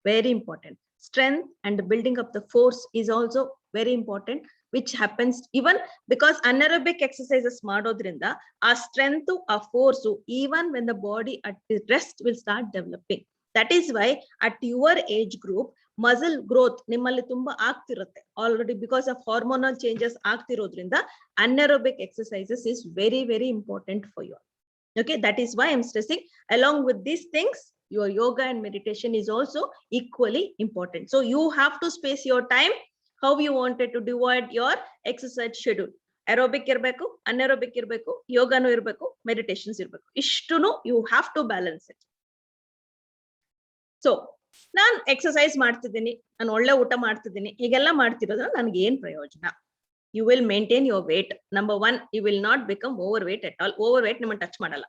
Very important. Strength and building up the force is also very important, which happens even because anaerobic exercises madodrinda our strength, our force, even when the body at rest will start developing. That is why at your age group muscle growth nimmalli tumba aagtirutte already because of hormonal changes aagtirodrinda anaerobic exercises is very very important for you. Okay, that is why I'm stressing along with these things your yoga and meditation is also equally important. So you have to space your time how you wanted to divide your exercise schedule. Aerobic irbeku, anaerobic irbeku, yoga nu irbeku, meditations irbeku, ishtunu you have to balance it. So ನಾನು exercise ಮಾಡ್ತಿದ್ದೀನಿ, ನಾನು ಒಳ್ಳೆ ಊಟ ಮಾಡ್ತಿದ್ದೀನಿ, ಹೀಗೆಲ್ಲ ಮಾಡ್ತಿರೋದ್ರ ನನಗೆ ಏನ್ ಪ್ರಯೋಜನ? You will maintain your weight. Number one, you will not become overweight at all. Overweight ನಿಮ್ಮನ್ನು ಟಚ್ ಮಾಡಲ್ಲ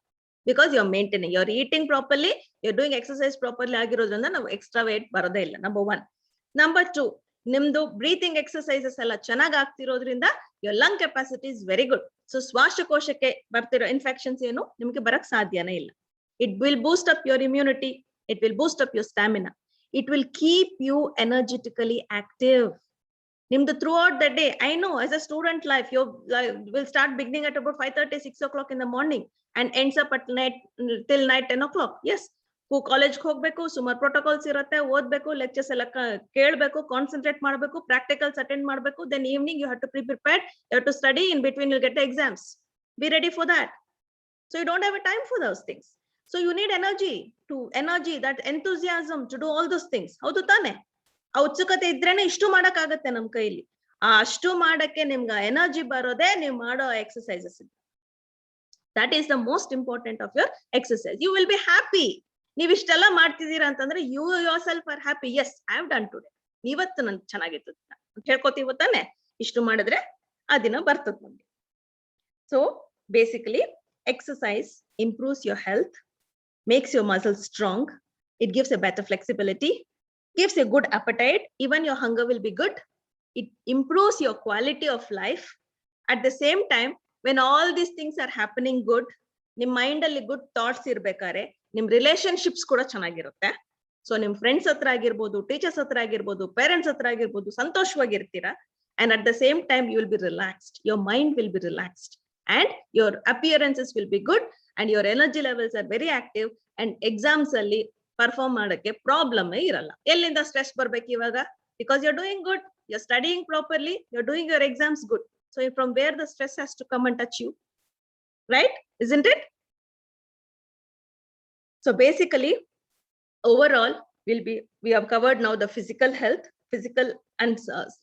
because you are maintaining, you are eating properly, you are doing exercise properly ಆಗಿರೋದ್ರಿಂದ ನಾವು ಎಕ್ಸ್ಟ್ರಾ ವೇಟ್ ಬರೋದೇ ಇಲ್ಲ. Number one. Number two, ನಿಮ್ದು breathing exercises ಎಲ್ಲ ಚೆನ್ನಾಗಿ ಆಗ್ತಿರೋದ್ರಿಂದ your lung capacity is very good. So ಶ್ವಾಸಕೋಶಕ್ಕೆ ಬರ್ತಿರೋ ಇನ್ಫೆಕ್ಷನ್ಸ್ ಏನು ನಿಮ್ಗೆ ಬರಕ್ ಸಾಧ್ಯನೇ ಇಲ್ಲ. It will boost up your immunity, it will boost up your stamina, it will keep you energetically active. Nimdu throughout the day, I know as a student life, you will start beginning at about 5:30, 6 o'clock in the morning and ends up at night till night 10 o'clock. Yes, college ಹೋಗ್ಬೇಕು, ಸುಮಾರು protocols ಇರುತ್ತೆ, ಓದ್ಬೇಕು, lectures ಎಲ್ಲ ಕೇಳಬೇಕು, concentrate ಮಾಡಬೇಕು, practicals attend ಮಾಡಬೇಕು, then evening you have to be prepared, you have to study, in between you'll get the exams. Be ready for that. So you don't have a time for those things. So you need energy, that enthusiasm to do all those things. ಹೌದು ತಾನೆ? ಆ ಉತ್ಸುಕತೆ ಇದ್ರೇನೆ ಇಷ್ಟು ಮಾಡಕ್ ಆಗತ್ತೆ ನಮ್ ಕೈಲಿ. ಆ ಅಷ್ಟು ಮಾಡಕ್ಕೆ ನಿಮ್ಗೆ ಎನರ್ಜಿ ಬರೋದೇ ನೀವು ಮಾಡೋ exercises. That is the most important of your exercise. You will be happy. ನೀವ್ ಇಷ್ಟೆಲ್ಲ ಮಾಡ್ತಿದ್ದೀರಾ ಅಂತಂದ್ರೆ you yourself are happy. Yes, I have done today. ಇವತ್ತು ನನ್ ಚೆನ್ನಾಗಿತ್ತು ಹೇಳ್ಕೊತೀವಿ ತಾನೆ, ಇಷ್ಟು ಮಾಡಿದ್ರೆ ಆ ದಿನ ಬರ್ತದ ನಮ್ಗೆ. So basically exercise improves your health, makes your muscles strong, it gives a better flexibility, gives a good appetite, even your hunger will be good, it improves your quality of life. At the same time, when all these things are happening good, nim mind alli good thoughts irbekare nim relationships kuda chenagirutte. So nim friends hatra agirbodu, teachers hatra agirbodu, parents hatra agirbodu, ಸಂತೋಷವಾಗಿರ್ತೀರಾ. And at the same time you will be relaxed, your mind will be relaxed, and your appearances will be good, and your energy levels are very active, and exams ಅಲ್ಲಿ perform ಮಾಡಕ್ಕೆ problem ಇರಲ್ಲ. ಎಲ್ಲಿಂದ stress ಬರ್ಬೇಕು ಇವಾಗ? Because you're doing good, you're studying properly, you're doing your exams good. So from where the stress has to come and touch you, right? Isn't it? So basically, overall, we have covered now the physical health, physical and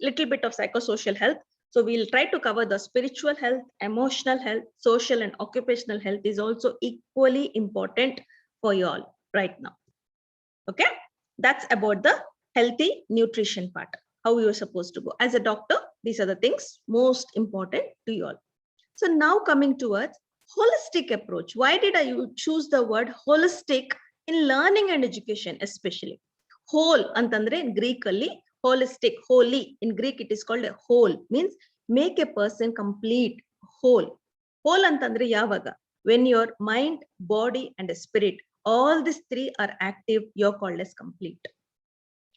little bit of psychosocial health. So we'll try to cover the spiritual health, emotional health, social and occupational health is also equally important for you all right now. Okay, that's about the healthy nutrition part, how you're supposed to go. As a doctor, these are the things most important to you all. So now coming towards holistic approach. Why did I choose the word holistic in learning and education, especially? Whole antandre in Greek alli, holistic, holy. In Greek, it is called a whole, means make a person complete, whole. Whole antandre yavaga. When your mind, body, and spirit, all these three are active, you're called as complete.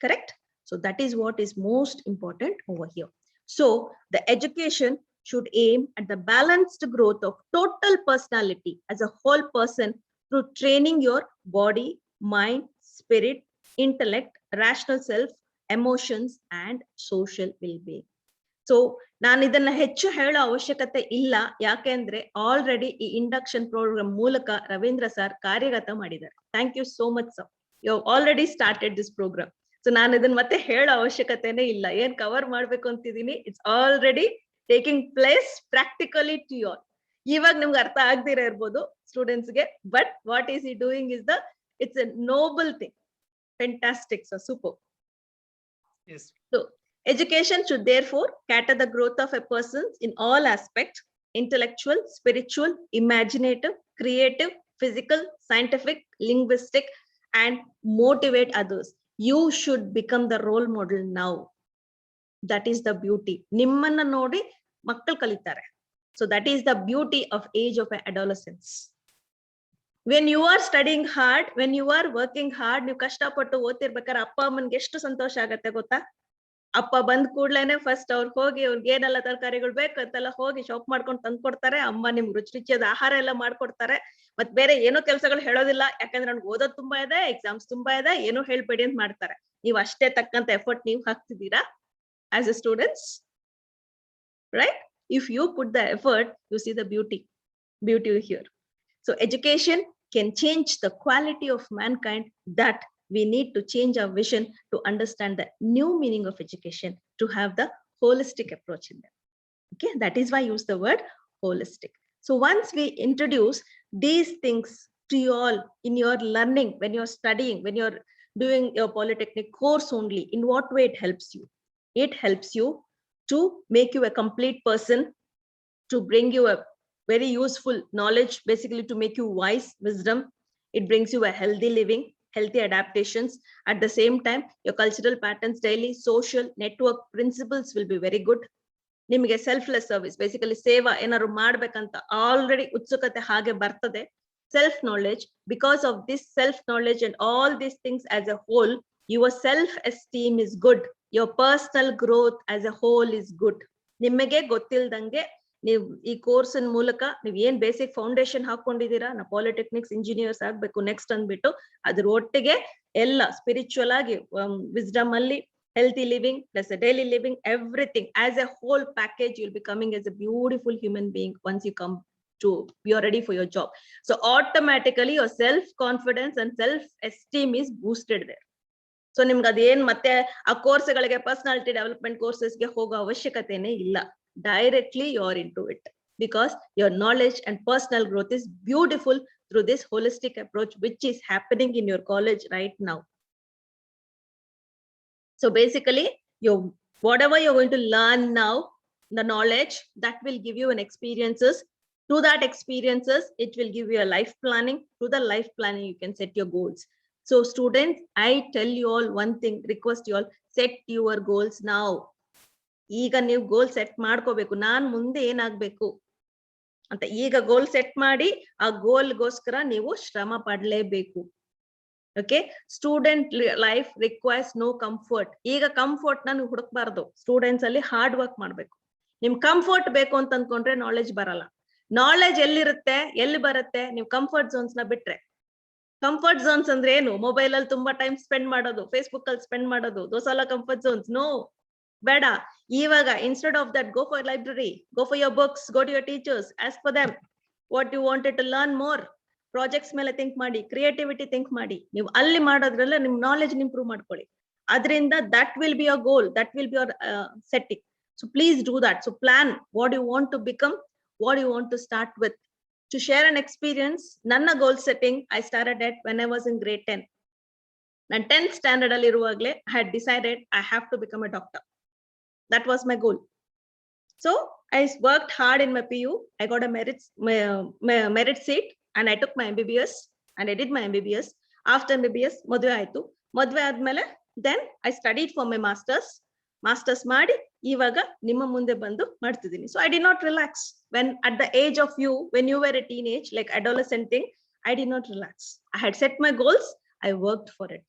Correct? So that is what is most important over here. So the education should aim at the balanced growth of total personality as a whole person through training your body, mind, spirit, intellect, rational self, emotions, and social well-being. So ನಾನು ಇದನ್ನ ಹೆಚ್ಚು ಹೇಳೋ ಅವಶ್ಯಕತೆ ಇಲ್ಲ, ಯಾಕೆಂದ್ರೆ already ಈ induction program ಮೂಲಕ Ravindra sir ಕಾರ್ಯಗತ ಮಾಡಿದ್ದಾರೆ. Thank you so much sir, you already started this programme. So ನಾನು ಇದನ್ನ ಮತ್ತೆ ಹೇಳೋ ಅವಶ್ಯಕತೆನೇ ಇಲ್ಲ, ಏನ್ ಕವರ್ ಮಾಡ್ಬೇಕು ಅಂತಿದ್ದೀನಿ, it's already taking place practically to you all. ಇವಾಗ ನಿಮ್ಗೆ ಅರ್ಥ ಆಗದಿರ ಇರ್ಬೋದು ಸ್ಟೂಡೆಂಟ್ಸ್ಗೆ, but what is he doing is it's a noble thing. Fantastic sir, super. Yes. So education should therefore cater the growth of a person in all aspects: intellectual, spiritual, imaginative, creative, physical, scientific, linguistic, and motivate others. You should become the role model now. That is the beauty. Nimmanna nodi makkal kalitare. So that is the beauty of age of adolescence. When you are studying hard, when you are working hard, ನೀವು ಕಷ್ಟಪಟ್ಟು ಓದ್ತಿರ್ಬೇಕಾದ್ರೆ ಅಪ್ಪ ಅಮ್ಮನ್ಗೆ ಎಷ್ಟು ಸಂತೋಷ ಆಗತ್ತೆ ಗೊತ್ತಾ? ಅಪ್ಪ ಬಂದ್ ಕೂಡ್ಲೇನೆ first ಅವ್ರಿಗೆ ಹೋಗಿ ಅವ್ರಿಗೆ ಏನೆಲ್ಲ ತರಕಾರಿಗಳು ಬೇಕು ಅಂತೆಲ್ಲ ಹೋಗಿ ಶಾಪ್ ಮಾಡ್ಕೊಂಡು ತಂದ್ಕೊಡ್ತಾರೆ. ಅಮ್ಮ ನಿಮ್ಗೆ ರುಚಿ ರುಚಿಯಾದ ಆಹಾರ ಎಲ್ಲ ಮಾಡ್ಕೊಡ್ತಾರೆ. ಮತ್ ಬೇರೆ ಏನೋ ಕೆಲಸಗಳು ಹೇಳೋದಿಲ್ಲ, ಯಾಕಂದ್ರೆ ನನ್ಗೆ ಓದೋದ್ ತುಂಬಾ ಇದೆ, ಎಕ್ಸಾಮ್ಸ್ ತುಂಬಾ ಇದೆ, ಏನೋ ಹೇಳ್ಬೇಡಿ ಅಂತ ಮಾಡ್ತಾರೆ. ನೀವು ಅಷ್ಟೇ ತಕ್ಕಂತ ಎಫರ್ಟ್ ನೀವು ಹಾಕ್ತಿದ್ದೀರಾ as a students, right? If you put the effort, you see the beauty here. So education can change the quality of mankind, that we need to change our vision to understand the new meaning of education, to have the holistic approach in them. Okay, that is why I use the word holistic. So once we introduce these things to you all in your learning, when you're studying, when you're doing your polytechnic course only, in what way it helps you? It helps you to make you a complete person, to bring you a very useful knowledge, basically to make you wise, wisdom. It brings you a healthy living, healthy adaptations. At the same time, your cultural patterns, daily social network principles will be very good. ನಿಮಗೆ selfless service, basically ಸೇವಾ ಏನಾದ್ರು ಮಾಡ್ಬೇಕಂತ already ಉತ್ಸುಕತೆ ಹಾಗೆ ಬರ್ತದೆ. Self knowledge, because of this self knowledge and all these things as a whole, your self esteem is good, your personal growth as a whole is good. ನಿಮಗೆ ಗೊತ್ತಿಲ್ದಂಗೆ ನೀವು ಈ ಕೋರ್ಸ್ ಮೂಲಕ ನೀವ್ ಏನ್ ಬೇಸಿಕ್ ಫೌಂಡೇಶನ್ ಹಾಕೊಂಡಿದೀರಾ, ನಾ ಪಾಲಿಟೆಕ್ನಿಕ್ಸ್ ಇಂಜಿನಿಯರ್ಸ್ ಆಗ್ಬೇಕು next ಅಂದ್ಬಿಟ್ಟು, ಅದ್ರ ಒಟ್ಟಿಗೆ ಎಲ್ಲ ಸ್ಪಿರಿಚುವಲ್ ಆಗಿ, ವಿಸ್ಡಮ್ ಅಲ್ಲಿ, healthy living plus a daily living, everything as a whole package, you'll be coming as a beautiful human being once you come to, you're ready for your job. So automatically your self confidence and self esteem is boosted there. So ನಿಮ್ಗೆ ಅದೇನ್ ಮತ್ತೆ ಆ ಕೋರ್ಸ್ಗಳಿಗೆ, personality development ಕೋರ್ಸಸ್ಗೆ ಹೋಗೋ ಅವಶ್ಯಕತೆನೇ ಇಲ್ಲ. Directly you're into it, because your knowledge and personal growth is beautiful through this holistic approach, which is happening in your college right now. So basically, whatever you're going to learn now, the knowledge that will give you an experiences. Through that experiences, it will give you a life planning. Through the life planning, you can set your goals. So students, I tell you all one thing, request you all, set your goals now. ಈಗ ನೀವು goal set ಮಾಡ್ಕೋಬೇಕು, ನಾನ್ ಮುಂದೆ ಏನಾಗ್ಬೇಕು ಅಂತ. ಈಗ goal set ಮಾಡಿ ಆ ಗೋಲ್ಗೋಸ್ಕರ ನೀವು ಶ್ರಮ ಪಡ್ಲೇಬೇಕು. Okay, student life requires no comfort. ಈಗ ಕಂಫರ್ಟ್ ನ ನೀವು ಹುಡುಕ್ಬಾರ್ದು, ಸ್ಟೂಡೆಂಟ್ಸ್ ಅಲ್ಲಿ ಹಾರ್ಡ್ ವರ್ಕ್ ಮಾಡ್ಬೇಕು. ನಿಮ್ ಕಂಫರ್ಟ್ ಬೇಕು ಅಂತ ಅನ್ಕೊಂಡ್ರೆ ನಾಲೆಜ್ ಬರಲ್ಲ. ನಾಲೆಜ್ ಎಲ್ಲಿರುತ್ತೆ, ಎಲ್ಲಿ ಬರುತ್ತೆ? ನೀವು ಕಂಫರ್ಟ್ ಝೋನ್ಸ್ ನ ಬಿಟ್ರೆ. ಕಂಫರ್ಟ್ ಝೋನ್ಸ್ ಅಂದ್ರೆ ಏನು? ಮೊಬೈಲ್ ಅಲ್ಲಿ ತುಂಬಾ ಟೈಮ್ ಸ್ಪೆಂಡ್ ಮಾಡೋದು, ಫೇಸ್ಬುಕ್ ಅಲ್ಲಿ ಸ್ಪೆಂಡ್ ಮಾಡೋದು, those all comfort zones. No, ಬೇಡ. ಇವಾಗ instead of that, go for library, go for your books, go to your teachers, ask for them what you wanted to learn more. Projects ಮೇಲೆ think ಮಾಡಿ, creativity think ಮಾಡಿ. ನೀವು ಅಲ್ಲಿ ಮಾಡೋದ್ರಲ್ಲ ನಿಮ್ knowledge improve ಮಾಡ್ಕೊಳ್ಳಿ. ಅದರಿಂದ that will be your goal, that will be your setting. So please do that. So plan what you want to become, what you want to start with. To share an experience, ನನ್ನ goal setting I started at when I was in grade 10. ನಾನು 10th standard ಅಲ್ಲಿ ಇರುವಾಗಲೇ I had decided I have to become a doctor. That was my goal. So I worked hard in my PU. I got a merit seat and I took my MBBS and I did my MBBS. After MBBS, ಮದುವೆ ಆಯ್ತು. ಮದುವೆ ಆದ್ಮೇಲೆ then I studied for my masters ಮಾಡಿ ಇವಾಗ ನಿಮ್ಮ ಮುಂದೆ ಬಂದು ಮಾಡ್ತಿದ್ದೀನಿ. So I did not relax when at the age of you, when you were a teenage, like adolescent thing, I did not relax. I had set my goals, I worked for it.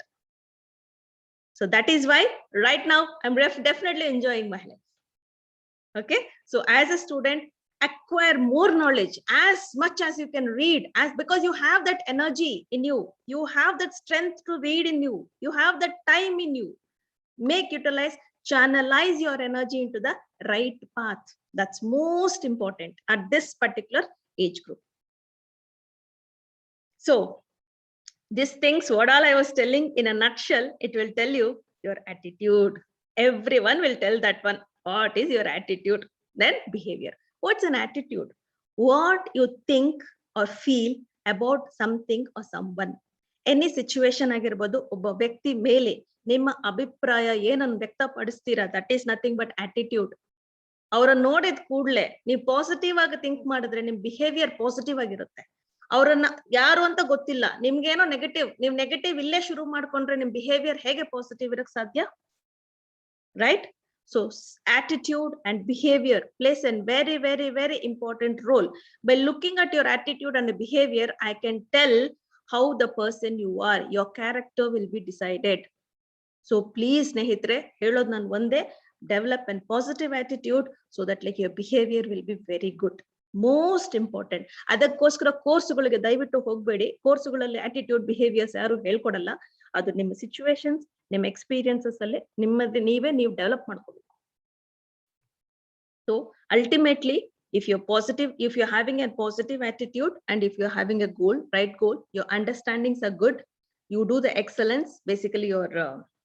So that is why right now I'm definitely enjoying my life. Okay, so as a student, acquire more knowledge as much as you can read, as because you have that energy in you, you have that strength to read in you, you have that time in you. Utilize, channelize your energy into the right path. That's most important at this particular age group. So these things, what all I was telling in a nutshell, it will tell you your attitude. Everyone will tell that one. What is your attitude? Then behavior. What's an attitude? What you think or feel about something or someone. Any situation ಆಗಿರಬಹುದು, ಒಬ್ಬ ವ್ಯಕ್ತಿ ಮೇಲೆ ನಿಮ್ಮ ಅಭಿಪ್ರಾಯ ಏನನ್ನು ವ್ಯಕ್ತಪಡಿಸ್ತೀರಾ, that is nothing but attitude. ಅವರನ್ನ ನೋಡಿದ ಕೂಡಲೇ ನೀವು ಪಾಸಿಟಿವ್ ಆಗಿ ಥಿಂಕ್ ಮಾಡಿದ್ರೆ ನಿಮ್ ಬಿಹೇವಿಯರ್ ಪಾಸಿಟಿವ್ ಆಗಿರುತ್ತೆ. ಅವರನ್ನ ಯಾರು ಅಂತ ಗೊತ್ತಿಲ್ಲ, ನಿಮ್ಗೇನೋ ನೆಗೆಟಿವ್, ನೀವು ನೆಗೆಟಿವ್ ಇಲ್ಲೇ ಶುರು ಮಾಡ್ಕೊಂಡ್ರೆ ನಿಮ್ ಬಿಹೇವಿಯರ್ ಹೇಗೆ ಪಾಸಿಟಿವ್ ಇರಕ್ ಸಾಧ್ಯ? Right? So attitude and behavior plays a very, very, very important role. By looking at your attitude and the behavior, I can tell how the person you are, your character will be decided. So please, ಸ್ನೇಹಿತರೆ, ಹೇಳೋದು ನಾನು ಒಂದೇ, develop a positive attitude so that like your behavior will be very good. Most important. ಅದಕ್ಕೋಸ್ಕರ ಕೋರ್ಸ್ಗಳಿಗೆ ದಯವಿಟ್ಟು ಹೋಗ್ಬೇಡಿ. ಕೋರ್ಸ್ಗಳಲ್ಲಿ attitude behaviors ಯಾರು ಹೇಳ್ಕೊಡಲ್ಲ. ಅದು ನಿಮ್ಮ ಸಿಚುವೇಶನ್ಸ್, ನಿಮ್ಮ ಎಕ್ಸ್ಪೀರಿಯನ್ಸಸ್ ಅಲ್ಲಿ ನೀವು ಡೆವಲಪ್ ಮಾಡ್ಕೋಬೇಕು. So ultimately, if you're positive, if you're having a positive attitude and if you're having a goal, right goal, your understandings are good, you do the excellence, basically your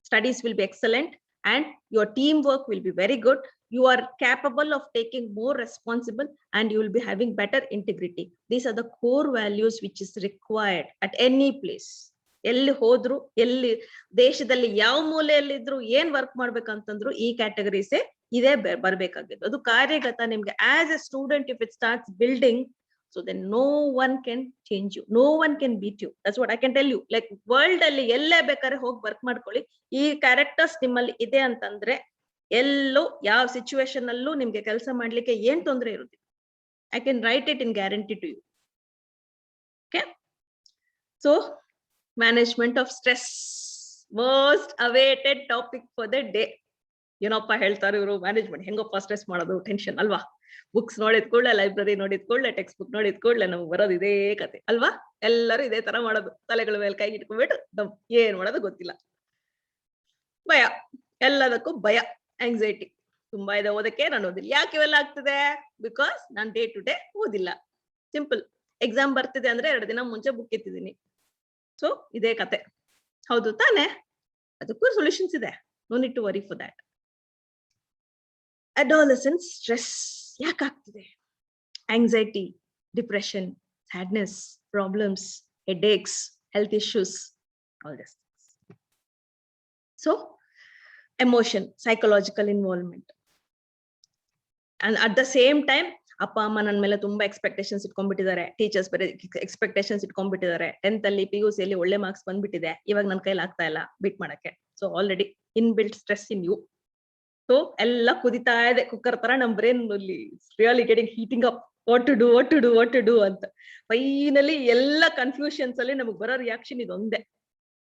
studies will be excellent and your teamwork will be very good. You are capable of taking more responsible and you will be having better integrity. These are the core values which is required at any place. ಎಲ್ಲಿ ಹೋದ್ರು, ಎಲ್ಲಿ ದೇಶದಲ್ಲಿ ಯಾವ ಮೂಲೆಯಲ್ಲಿದ್ರು, ಏನ್ work ಮಾಡ್ಬೇಕಂತಂದ್ರು ಈ ಕ್ಯಾಟಗರೀಸೇ ಇದೇ ಬರ್ಬೇಕಾಗಿದ್ದು. ಅದು ಕಾರ್ಯಗತ ನಿಮ್ಗೆ as a student, if it starts building, so then no one can change you, no one can beat you. That's what I can tell you. Like world ಅಲ್ಲಿ ಎಲ್ಲೇ ಬೇಕಾದ್ರೆ ಹೋಗಿ ವರ್ಕ್ ಮಾಡ್ಕೊಳ್ಳಿ, ಈ ಕ್ಯಾರೆಕ್ಟರ್ಸ್ ನಿಮ್ಮಲ್ಲಿ ಇದೆ ಅಂತಂದ್ರೆ ಎಲ್ಲೋ ಯಾವ ಸಿಚುವೇಶನ್ ಅಲ್ಲೂ ನಿಮ್ಗೆ ಕೆಲಸ ಮಾಡ್ಲಿಕ್ಕೆ ಏನ್ ತೊಂದರೆ ಇರುದಿಲ್ಲ. I can write it in guarantee to you. Okay, so management of stress, most awaited topic for the day. ಏನಪ್ಪ ಹೇಳ್ತಾರೆ ಇವರು, ಮ್ಯಾನೇಜ್ಮೆಂಟ್ ಹೆಂಗಪ್ಪ ಸ್ಟ್ರೆಸ್ ಮಾಡೋದು, ಟೆನ್ಷನ್ ಅಲ್ವಾ? ಬುಕ್ಸ್ ನೋಡಿದ ಕೂಡಲೇ, ಲೈಬ್ರರಿ ನೋಡಿದ ಕೂಡಲೇ, ಟೆಕ್ಸ್ಟ್ ಬುಕ್ ನೋಡಿದ ಕೂಡಲೇ ನಮ್ಗೆ ಬರೋದು ಇದೇ ಕತೆ ಅಲ್ವಾ? ಎಲ್ಲರೂ ಇದೇ ತರ ಮಾಡೋದು, ತಲೆಗಳ ಮೇಲೆ ಕೈ ಇಟ್ಕೊಂಡ್ಬಿಟ್ಟು ಏನ್ ಮಾಡೋದು ಗೊತ್ತಿಲ್ಲ. ಭಯ, ಎಲ್ಲದಕ್ಕೂ ಭಯ, ಆಂಗ್ಸೈಟಿ ತುಂಬಾ ಇದೆ. ಓದಕ್ಕೆ ನಾನು ಓದಿಲ್ಲ. ಯಾಕೆ ಇವೆಲ್ಲ ಆಗ್ತದೆ? ಬಿಕಾಸ್ ನಾನು ಡೇ ಟು ಡೇ ಓದಿಲ್ಲ. ಸಿಂಪಲ್. ಎಕ್ಸಾಮ್ ಬರ್ತಿದೆ ಅಂದ್ರೆ 2 ದಿನ ಮುಂಚೆ ಬುಕ್ ಎತ್ತಿದ್ದೀನಿ. ಸೊ ಇದೇ ಕತೆ, ಹೌದು ತಾನೆ? ಅದಕ್ಕೂ ಸೊಲ್ಯೂಷನ್ಸ್ ಇದೆ. No need to worry for that. Adolescence stress ಯಾಕಾಗ್ತಿದೆ? Anxiety, depression, sadness, problems, headaches, health issues, all this things. So emotion, psychological involvement, and at the same time ಅಪ್ಪ ಅಮ್ಮ ನನ್ನ ಮೇಲೆ ತುಂಬಾ ಎಕ್ಸ್ಪೆಕ್ಟೇಷನ್ಸ್ ಇಟ್ಕೊಂಡ್ಬಿಟ್ಟಿದ್ದಾರೆ, ಟೀಚರ್ಸ್ ಬೇರೆ ಎಕ್ಸ್ಪೆಕ್ಟೇಷನ್ಸ್ ಇಟ್ಕೊಂಡ್ಬಿಟ್ಟಿದ್ದಾರೆ. 10th ಅಲ್ಲಿ PUC ಅಲ್ಲಿ ಒಳ್ಳೆ ಮಾರ್ಕ್ಸ್ ಬಂದ್ಬಿಟ್ಟಿದೆ, ಇವಾಗ ನನ್ನ ಕೈಲಿ ಆಗ್ತಾ ಇಲ್ಲ ಬೀಟ್ ಮಾಡಕ್ಕೆ. So already in built stress in you. So ಎಲ್ಲ ಕುದಿತಾ ಇದೆ ಕುಕ್ಕರ್ ತರ. ನಮ್ brain really getting heating up, what to do ಅಂತ. ಫೈನಲಿ ಎಲ್ಲ ಕನ್ಫ್ಯೂಷನ್ಸ್ ಅಲ್ಲಿ ನಮಗ್ ಬರೋ ರಿಯಾಕ್ಷನ್ ಇದೊಂದೇ,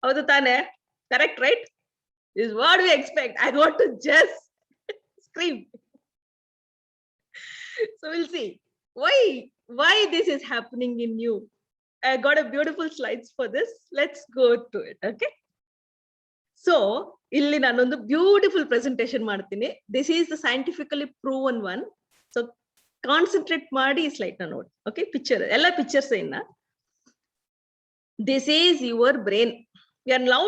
ಹೌದು ತಾನೆ? Correct, right? Is what we expect. I want to just scream. So we'll see why this is happening in you. I got a beautiful slides for this. Let's go to it. Okay. So ಇಲ್ಲಿ ನಾನೊಂದು beautiful presentation ಮಾಡ್ತೀನಿ. This is the scientifically proven one. So concentrate ಮಾಡಿ ಈ slide ನ ನೋಡಿ. Okay, picture ಎಲ್ಲ pictures ಇನ್ನ. This is your brain. We are now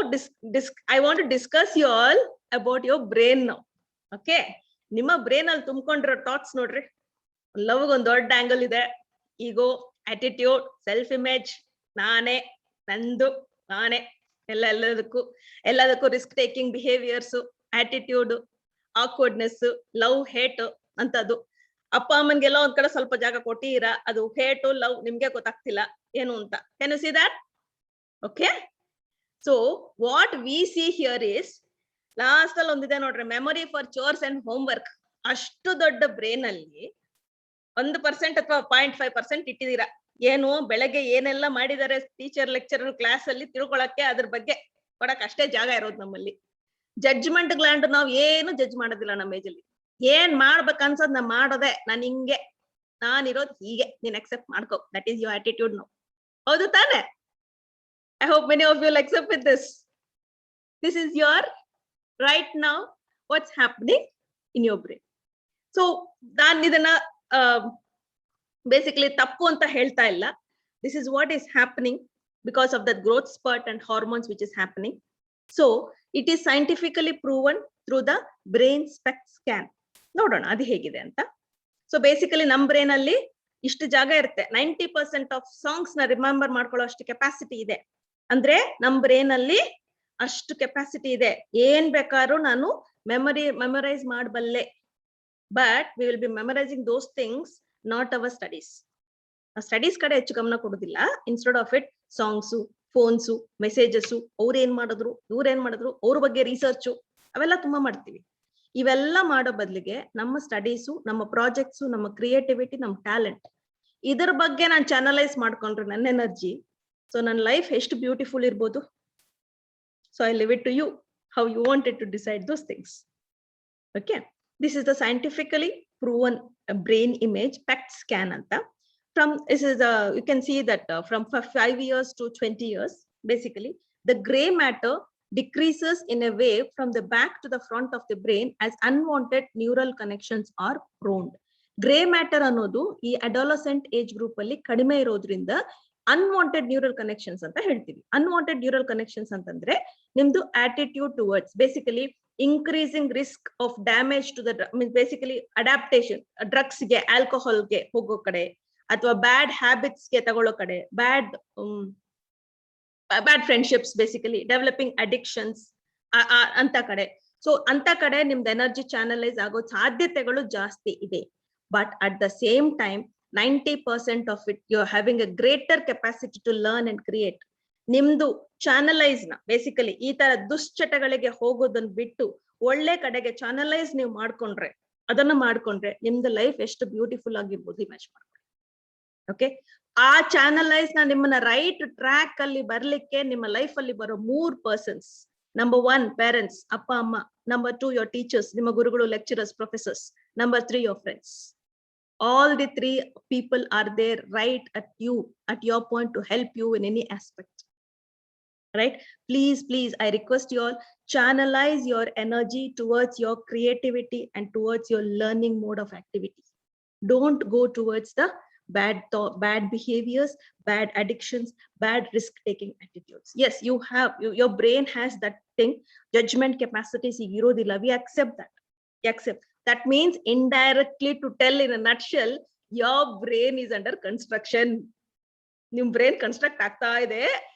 I want to discuss you all about your brain now. Okay, ನಿಮ್ಮ brain ಅಲ್ಲಿ ತುಂಬಿಕೊಂಡಿರೋ thoughts ನೋಡ್ರಿ. Love ಒಂದು ದೊಡ್ಡ ಆಂಗಲ್ ಇದೆ. ಈಗೋ, ಆಟಿಟ್ಯೂಡ್, ಸೆಲ್ಫ್ ಇಮೇಜ್, ನಾನೇ, ನಂದು, ನಾನೇ, ಎಲ್ಲದಕ್ಕೂ risk taking behaviours, attitude, awkwardness, love, hate ಅಂತದ್ದು. ಅಪ್ಪ ಅಮ್ಮನ್ಗೆಲ್ಲ ಒಂದ್ ಕಡೆ ಸ್ವಲ್ಪ ಜಾಗ ಕೊಟ್ಟಿರ, ಅದು ಹೇಟು ಲವ್ ನಿಮ್ಗೆ ಗೊತ್ತಾಗ್ತಿಲ್ಲ ಏನು ಅಂತ. Can you see that? Okay, so what we see here is, last ಅಲ್ಲಿ ಒಂದಿದೆ ನೋಡ್ರಿ, memory for chores and homework. ಅಷ್ಟು ದೊಡ್ಡ ಬ್ರೈನ್ ಅಲ್ಲಿ 1% ಅಥವಾ 0.5% ಇಟ್ಟಿದ್ದೀರಾ. ಏನು ಬೆಳಗ್ಗೆ ಏನೆಲ್ಲ ಮಾಡಿದ್ದಾರೆ ಟೀಚರ್ ಲೆಕ್ಚರರ್ ಕ್ಲಾಸ್ ಅಲ್ಲಿ ತಿಳ್ಕೊಳಕ್ಕೆ, ಅದ್ರ ಬಗ್ಗೆ ಕೊಡಕ್ ಅಷ್ಟೇ ಜಾಗ ಇರೋದು ನಮ್ಮಲ್ಲಿ. ಜಡ್ಜ್ಮೆಂಟ್ ಗ್ಲ್ಯಾಂಡ್ ನಾವ್ ಏನು ಜಡ್ಜ್ ಮಾಡೋದಿಲ್ಲ ನಮ್ಮ ಏಜಲ್ಲಿ. ಏನ್ ಮಾಡ್ಬೇಕು ಅನ್ಸೋದ್ ನಾ ಮಾಡೋದೆ, ನಾನಿರೋದ್ ಹೀಗೆ, ನೀನ್ ಅಕ್ಸೆಪ್ಟ್ ಮಾಡ್ಕೋ. That is your attitude now. ಹೌದು ತಾನೆ? I hope many of you will accept with this. This is your right now what's happening in your brain. So ನಾನು ಇದನ್ನ basically ತಪ್ಪು ಅಂತ ಹೇಳ್ತಾ ಇಲ್ಲ. This is what is happening because of the growth spurt and hormones which is happening. So it is scientifically proven through the brain SPECT scan. ನೋಡೋಣ ಅದು ಹೇಗಿದೆ ಅಂತ. ಸೊ ಬೇಸಿಕಲಿ ನಮ್ ಬ್ರೈನ್ ಅಲ್ಲಿ ಇಷ್ಟು ಜಾಗ ಇರುತ್ತೆ. 90% ಆಫ್ ಸಾಂಗ್ಸ್ ನ ರಿಮೆಂಬರ್ ಮಾಡ್ಕೊಳ್ಳೋ ಅಷ್ಟು ಕೆಪಾಸಿಟಿ ಇದೆ. ಅಂದ್ರೆ ನಮ್ ಬ್ರೈನ್ ಅಲ್ಲಿ ಅಷ್ಟು ಕೆಪಾಸಿಟಿ ಇದೆ. ಏನ್ ಬೇಕಾದ್ರೂ ನಾನು ಮೆಮೊರೈಸ್ ಮಾಡಬಲ್ಲೆ. But we will be memorising those things, not hour studies. Studies ಕಡೆ ಹೆಚ್ಚು ಗಮನ ಕೊಡೋದಿಲ್ಲ. Instead of it songs, phones, messages, ಅವ್ರೇನ್ ಮಾಡಿದ್ರು, ಇವ್ರೇನ್ ಮಾಡಿದ್ರು, ಅವ್ರ ಬಗ್ಗೆ ರಿಸರ್ಚು, ಅವೆಲ್ಲ ತುಂಬಾ ಮಾಡ್ತೀವಿ. ಇವೆಲ್ಲ ಮಾಡೋ ಬದಲಿಗೆ ನಮ್ಮ ಸ್ಟಡೀಸು, ನಮ್ಮ ಪ್ರಾಜೆಕ್ಟ್ಸು, ನಮ್ಮ ಕ್ರಿಯೇಟಿವಿಟಿ, ನಮ್ಮ ಟ್ಯಾಲೆಂಟ್, ಇದ್ರ ಬಗ್ಗೆ ನಾನು ಚಾನಲೈಸ್ ಮಾಡ್ಕೊಂಡ್ರೆ ನನ್ನ ಎನರ್ಜಿ, ಸೊ ನನ್ನ ಲೈಫ್ ಎಷ್ಟು ಬ್ಯೂಟಿಫುಲ್ ಇರ್ಬೋದು. So I leave it to you how you wanted to decide those things. Okay, this is the scientifically proven brain image PECT scan ಅಂತ. From this is you can see that from 5 years to 20 years, basically the gray matter decreases in a wave from the back to the front of the brain as unwanted neural connections are pruned. Gray matter ಅನ್ನೋದು ಈ adolescent age group ಅಲ್ಲಿ ಕಡಿಮೆ ಇರೋದ್ರಿಂದ unwanted neural connections ಅಂತ ಹೇಳ್ತೀವಿ. Unwanted neural connections ಅಂತಂದ್ರೆ ನಿಮ್ದು attitude towards basically increasing risk of damage to the basically adaptation, ಡ್ರಗ್ಸ್ಗೆ, ಆಲ್ಕೋಹಾಲ್ಗೆ ಹೋಗೋ ಕಡೆ, ಅಥವಾ ಬ್ಯಾಡ್ ಹ್ಯಾಬಿಟ್ಸ್ಗೆ ತಗೊಳ್ಳೋ ಕಡೆ, bad friendships, basically developing addictions ಅಂತ ಕಡೆ. ಸೊ ಅಂತ ಕಡೆ ನಿಮ್ದು ಎನರ್ಜಿ ಚಾನಲೈಸ್ ಆಗೋ ಸಾಧ್ಯತೆಗಳು ಜಾಸ್ತಿ ಇದೆ. But at the same time 90% of it you're having a greater capacity to learn and create. ನಿಮ್ದು ಚಾನಲೈಸ್ ನ ಬೇಸಿಕಲಿ ಈ ತರ ದುಶ್ಚಟಗಳಿಗೆ ಹೋಗೋದನ್ನ ಬಿಟ್ಟು ಒಳ್ಳೆ ಕಡೆಗೆ ಚಾನಲೈಸ್ ನೀವು ಮಾಡ್ಕೊಂಡ್ರೆ ನಿಮ್ದು ಲೈಫ್ ಎಷ್ಟು ಬ್ಯೂಟಿಫುಲ್ ಆಗಿರ್ಬೋದು ಇಮ್ಯಾಜ್ ಮಾಡ್ಕೊಳ್ಳಿ. ಓಕೆ, ಆ ಚಾನಲೈಸ್ ನ ನಿಮ್ಮನ್ನ ರೈಟ್ ಟ್ರ್ಯಾಕ್ ಅಲ್ಲಿ ಬರ್ಲಿಕ್ಕೆ ನಿಮ್ಮ ಲೈಫ್ ಅಲ್ಲಿ ಬರೋ 3 ಪರ್ಸನ್ಸ್. ನಂಬರ್ 1 ಪೇರೆಂಟ್ಸ್, ಅಪ್ಪ ಅಮ್ಮ. ನಂಬರ್ 2 ಯೋರ್ ಟೀಚರ್ಸ್, ನಿಮ್ಮ ಗುರುಗಳು, lecturers, professors. Number 3 your friends. All the 3 people are there right at your point to help you in any aspect. Right? Please, I request you all, channelize your energy towards your creativity and towards your learning mode of activity. Don't go towards the bad behaviors, bad addictions, bad risk-taking attitudes. Yes, your brain has that thing, judgment capacity irodilla. We accept that. That means indirectly to tell in a nutshell, your brain is under construction. Your brain construct ಆಗ್ತಾ ಇದೆ.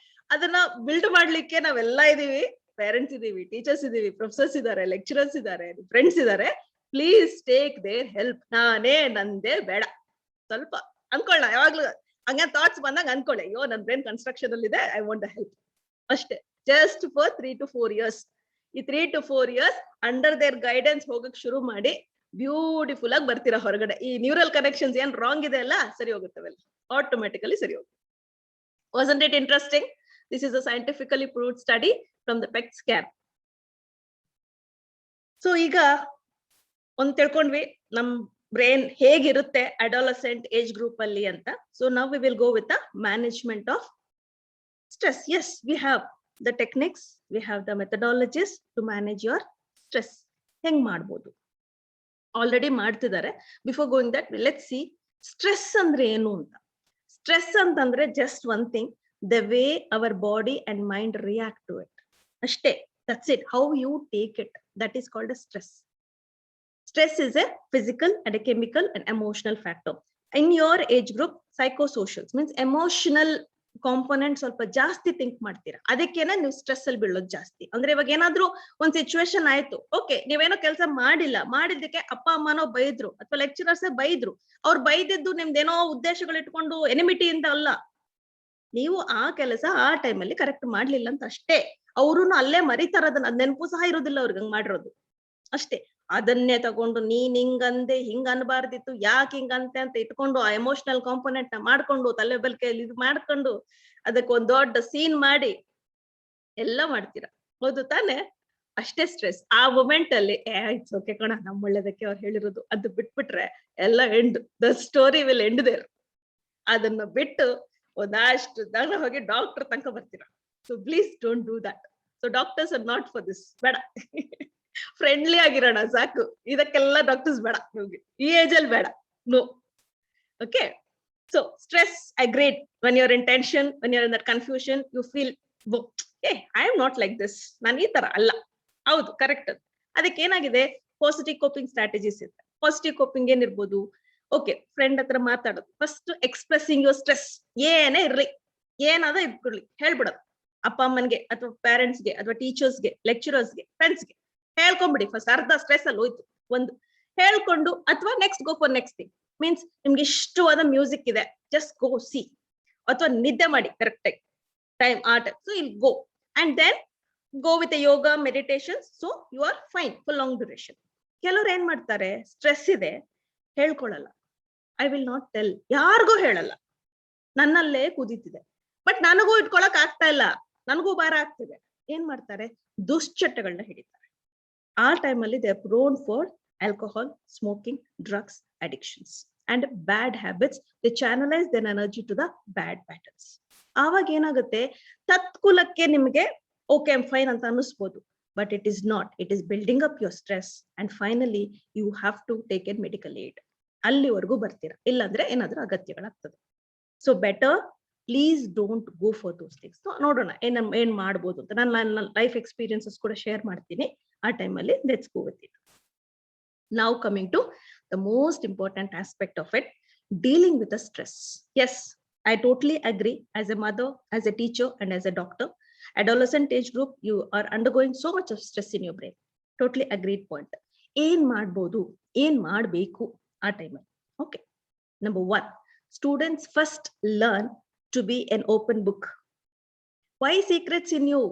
ಅದನ್ನ build ಮಾಡ್ಲಿಕ್ಕೆ ನಾವೆಲ್ಲ ಇದೀವಿ. Parents ಇದೀವಿ, teachers ಇದೀವಿ, professors ಇದಾರೆ, lecturers ಇದಾರೆ, ಫ್ರೆಂಡ್ಸ್ ಇದಾರೆ. Please take their help. ನಂದೇ ಬೇಡ, ಸ್ವಲ್ಪ ಅನ್ಕೊಳ್ಳ, ಯಾವಾಗ್ಲೂ ಹಂಗ ಥಾಟ್ಸ್ ಬಂದಾಗ ಅನ್ಕೊಳ್ಳಿ, ಅಯ್ಯೋ ನನ್ ಬ್ರೈನ್ ಕನ್ಸ್ಟ್ರಕ್ಷನ್ ಅಲ್ಲಿ ಇದೆ, ಐ ವಾಂಟ್ ದ ಹೆಲ್ಪ್ ಅಷ್ಟೇ. Just for 3 to 4 years. ಈ 3 to 4 years under there guidance ಹೋಗಕ್ ಶುರು ಮಾಡಿ ಬ್ಯೂಟಿಫುಲ್ ಆಗಿ ಬರ್ತೀರಾ ಹೊರಗಡೆ. ಈ ನ್ಯೂರಲ್ ಕನೆಕ್ಷನ್ಸ್ ಏನ್ ರಾಂಗ್ ಇದೆ ಅಲ್ಲ, ಸರಿ ಹೋಗುತ್ತವೆಲ್ಲ, ಆಟೋಮೆಟಿಕಲಿ ಸರಿ ಹೋಗುತ್ತೆ. Wasn't it interesting? This is a scientifically proved study from the PECT scan. So ಈಗ ಒಂದ್ ತಿಳ್ಕೊಂಡ್ವಿ ನಮ್ ಬ್ರೈನ್ ಹೇಗಿರುತ್ತೆ ಅಡೋಲಸೆಂಟ್ ಏಜ್ ಗ್ರೂಪ್ ಅಲ್ಲಿ ಅಂತ. So now we will go with the management of stress. Yes, we have the techniques we have the methodologies to manage your stress. ಹೆಂಗ್ ಮಾಡ್ಬೋದು already ಮಾಡ್ತಿದ್ದಾರೆ. Before going that let's see stress ಅಂದ್ರೆ ಏನು ಅಂತ. Stress ಅಂತಂದ್ರೆ just one thing, the way our body and mind react to it ಅಷ್ಟೇ. That's it. How you take it, that is called a stress. Stress is a physical and a chemical and emotional factor. In your age group, psychosocials means emotional component ಸ್ವಲ್ಪ ಜಾಸ್ತಿ think ಮಾಡ್ತೀರಾ, ಅದಕ್ಕೇನೆ ನೀವು stress ಅಲ್ಲಿ ಬೀಳೋದು ಜಾಸ್ತಿ. ಅಂದ್ರೆ ಇವಾಗ ಏನಾದ್ರೂ ಒಂದ್ ಸಿಚುವೇಶನ್ ಆಯ್ತು, ಓಕೆ ನೀವೇನೋ ಕೆಲಸ ಮಾಡಿದ್ದಕ್ಕೆ ಅಪ್ಪ ಅಮ್ಮನೋ ಬೈದ್ರು ಅಥವಾ ಲೆಕ್ಚರರ್ಸ್ ಬೈದ್ರು, ಅವ್ರು ಬೈದಿದ್ದು ನಿಮ್ದೇನೋ ಉದ್ದೇಶಗಳು ಇಟ್ಕೊಂಡು ಎನಿಮಿಟಿ ಅಂತ ಅಲ್ಲ, ನೀವು ಆ ಕೆಲಸ ಆ ಟೈಮಲ್ಲಿ ಕರೆಕ್ಟ್ ಮಾಡ್ಲಿಲ್ಲ ಅಂತ ಅಷ್ಟೇ. ಅವ್ರುನು ಅಲ್ಲೇ ಮರಿತಾರದನ್ನ, ಅದ್ ನೆನಪು ಸಹ ಇರೋದಿಲ್ಲ ಅವ್ರಿಗೆ ಹಂಗ್ ಮಾಡಿರೋದು ಅಷ್ಟೇ. ಅದನ್ನೇ ತಗೊಂಡು ನೀನ್ ಹಿಂಗಂದೆ, ಹಿಂಗ್ ಅನ್ಬಾರ್ದಿತ್ತು, ಯಾಕೆ ಹಿಂಗಂತೆ ಅಂತ ಇಟ್ಕೊಂಡು ಆ ಎಮೋಷನಲ್ ಕಾಂಪೊನೆಂಟ್ ನ ಮಾಡ್ಕೊಂಡು ತಲೆ ಬಲ್ಕೆಯಲ್ಲಿ ಇದು ಮಾಡ್ಕೊಂಡು ಅದಕ್ಕೆ ಒಂದ್ ದೊಡ್ಡ ಸೀನ್ ಮಾಡಿ ಎಲ್ಲ ಮಾಡ್ತೀರಾ, ಹೌದು ತಾನೆ? ಅಷ್ಟೇ ಸ್ಟ್ರೆಸ್. ಆ ಮೊಮೆಂಟ್ ಅಲ್ಲಿ ಇಟ್ಸ್ ಓಕೆ ಕಣ, ನಮ್ ಒಳ್ಳೇದಕ್ಕೆ ಅವ್ರು ಹೇಳಿರೋದು, ಅದು ಬಿಟ್ಬಿಟ್ರೆ ಎಲ್ಲ end, the story will end there. ಅದನ್ನ ಬಿಟ್ಟು ಒಂದಷ್ಟು ದನ ಹೋಗಿ ಡಾಕ್ಟರ್ ತನಕ ಬರ್ತೀರಾ. So please don't do that. So doctors are not for this. ಬೇಡ, ಫ್ರೆಂಡ್ಲಿ ಆಗಿರೋಣ ಸಾಕು, ಇದಕ್ಕೆಲ್ಲ ಡಾಕ್ಟರ್ಸ್ ಬೇಡ ನಿಮ್ಗೆ ಈ ಏಜ್ ಅಲ್ಲಿ, ಬೇಡ, no. Okay, so stress, agreed. when you're in tension, when you're in that confusion, you feel, hey, I am not like this, ನಾನು ಈ ತರ ಅಲ್ಲ. ಹೌದು, ಕರೆಕ್ಟ್. ಅದಕ್ಕೆ ಏನಾಗಿದೆ, ಪಾಸಿಟಿವ್ ಕೋಪಿಂಗ್ ಸ್ಟ್ರಾಟಜೀಸ್ ಇದೆ. ಪಾಸಿಟಿವ್ ಕೋಪಿಂಗ್ ಏನಿರ್ಬೋದು, ಓಕೆ ಫ್ರೆಂಡ್ ಹತ್ರ ಮಾತಾಡೋದು, ಫಸ್ಟ್ ಎಕ್ಸ್ಪ್ರೆಸಿಂಗ್ ಯುವರ್ ಸ್ಟ್ರೆಸ್. ಏನೇ ಇರ್ಲಿ, ಏನಾದ್ರೂ ಇಟ್ಕೊಡ್ಲಿ, ಹೇಳ್ಬಿಡೋದು. ಅಪ್ಪ ಅಮ್ಮನ್ಗೆ ಅಥವಾ ಪೇರೆಂಟ್ಸ್ಗೆ ಅಥವಾ ಟೀಚರ್ಸ್ಗೆ, ಲೆಕ್ಚರರ್ಸ್ಗೆ, ಫ್ರೆಂಡ್ಸ್ಗೆ ಹೇಳ್ಕೊಂಬಿಡಿ. ಫಸ್ಟ್ ಅರ್ಧ ಸ್ಟ್ರೆಸ್ ಅಲ್ಲಿ ಹೋಯ್ತು ಒಂದು ಹೇಳ್ಕೊಂಡು, ಅಥವಾ next go for next thing. Means ನಿಮ್ಗೆ ಇಷ್ಟವಾದ ಮ್ಯೂಸಿಕ್ ಇದೆ, ಜಸ್ಟ್ ಗೋ ಸಿ, ಅಥವಾ ನಿದ್ದೆ ಮಾಡಿ ಕರೆಕ್ಟ್ ಟೈಮ್ ಆ time. So I'll go and then go with yoga meditation. So you are fine for long duration. ಕೆಲವ್ರು ಏನ್ ಮಾಡ್ತಾರೆ, ಸ್ಟ್ರೆಸ್ ಇದೆ ಹೇಳ್ಕೊಳಲ್ಲ, ಐ ವಿಲ್ ನಾಟ್ ಟೆಲ್, ಯಾರಿಗೂ ಹೇಳಲ್ಲ, ನನ್ನಲ್ಲೇ ಕುದೀತಿದೆ, ಬಟ್ ನನಗೂ ಇಟ್ಕೊಳಕ್ ಆಗ್ತಾ ಇಲ್ಲ, ನನಗೂ ಭಾರ ಆಗ್ತಿದೆ. ಏನ್ ಮಾಡ್ತಾರೆ, ದುಶ್ಚಟಗಳನ್ನ ಹಿಡಿತಾರೆ. ಆ ಟೈಮಲ್ಲಿ they are prone for alcohol, smoking, drugs, addictions and bad habits. They channelise then energy to the bad patterns. ಆವಾಗ ಏನಾಗುತ್ತೆ, ತತ್ಕುಲಕ್ಕೆ ನಿಮ್ಗೆ ಓಕೆ ಐಮ್ ಫೈನ್ ಅಂತ ಅನ್ನಿಸ್ಬೋದು, but it is not. It is building up your stress and finally you have to take an medical aid. ಅಲ್ಲಿವರೆಗೂ ಬರ್ತೀರಾ, ಇಲ್ಲಾಂದ್ರೆ ಏನಾದ್ರೂ ಅಗತ್ಯಗಳಾಗ್ತದೆ. So better please don't go for those things. ನೋಡೋಣ ಏನ್ ಮಾಡ್ಬೋದು ಅಂತ. ನನ್ನ ಲೈಫ್ ಎಕ್ಸ್ಪೀರಿಯನ್ಸಸ್ ಕೂಡ ಶೇರ್ ಮಾಡ್ತೀನಿ ಆ ಟೈಮಲ್ಲಿ. Let's go with it. Now coming to the most important aspect of it, dealing with the stress. Yes, I totally agree. As a mother, as a teacher, and as a doctor, adolescent age group, you are undergoing so much of stress in your brain. Totally agreed point. ಏನ್ ಮಾಡ್ಬೋದು, ಏನ್ ಮಾಡ್ಬೇಕು ಆ ಟೈಮಲ್ಲಿ? Okay, number 1, students first learn to be an open book. Why secrets in you?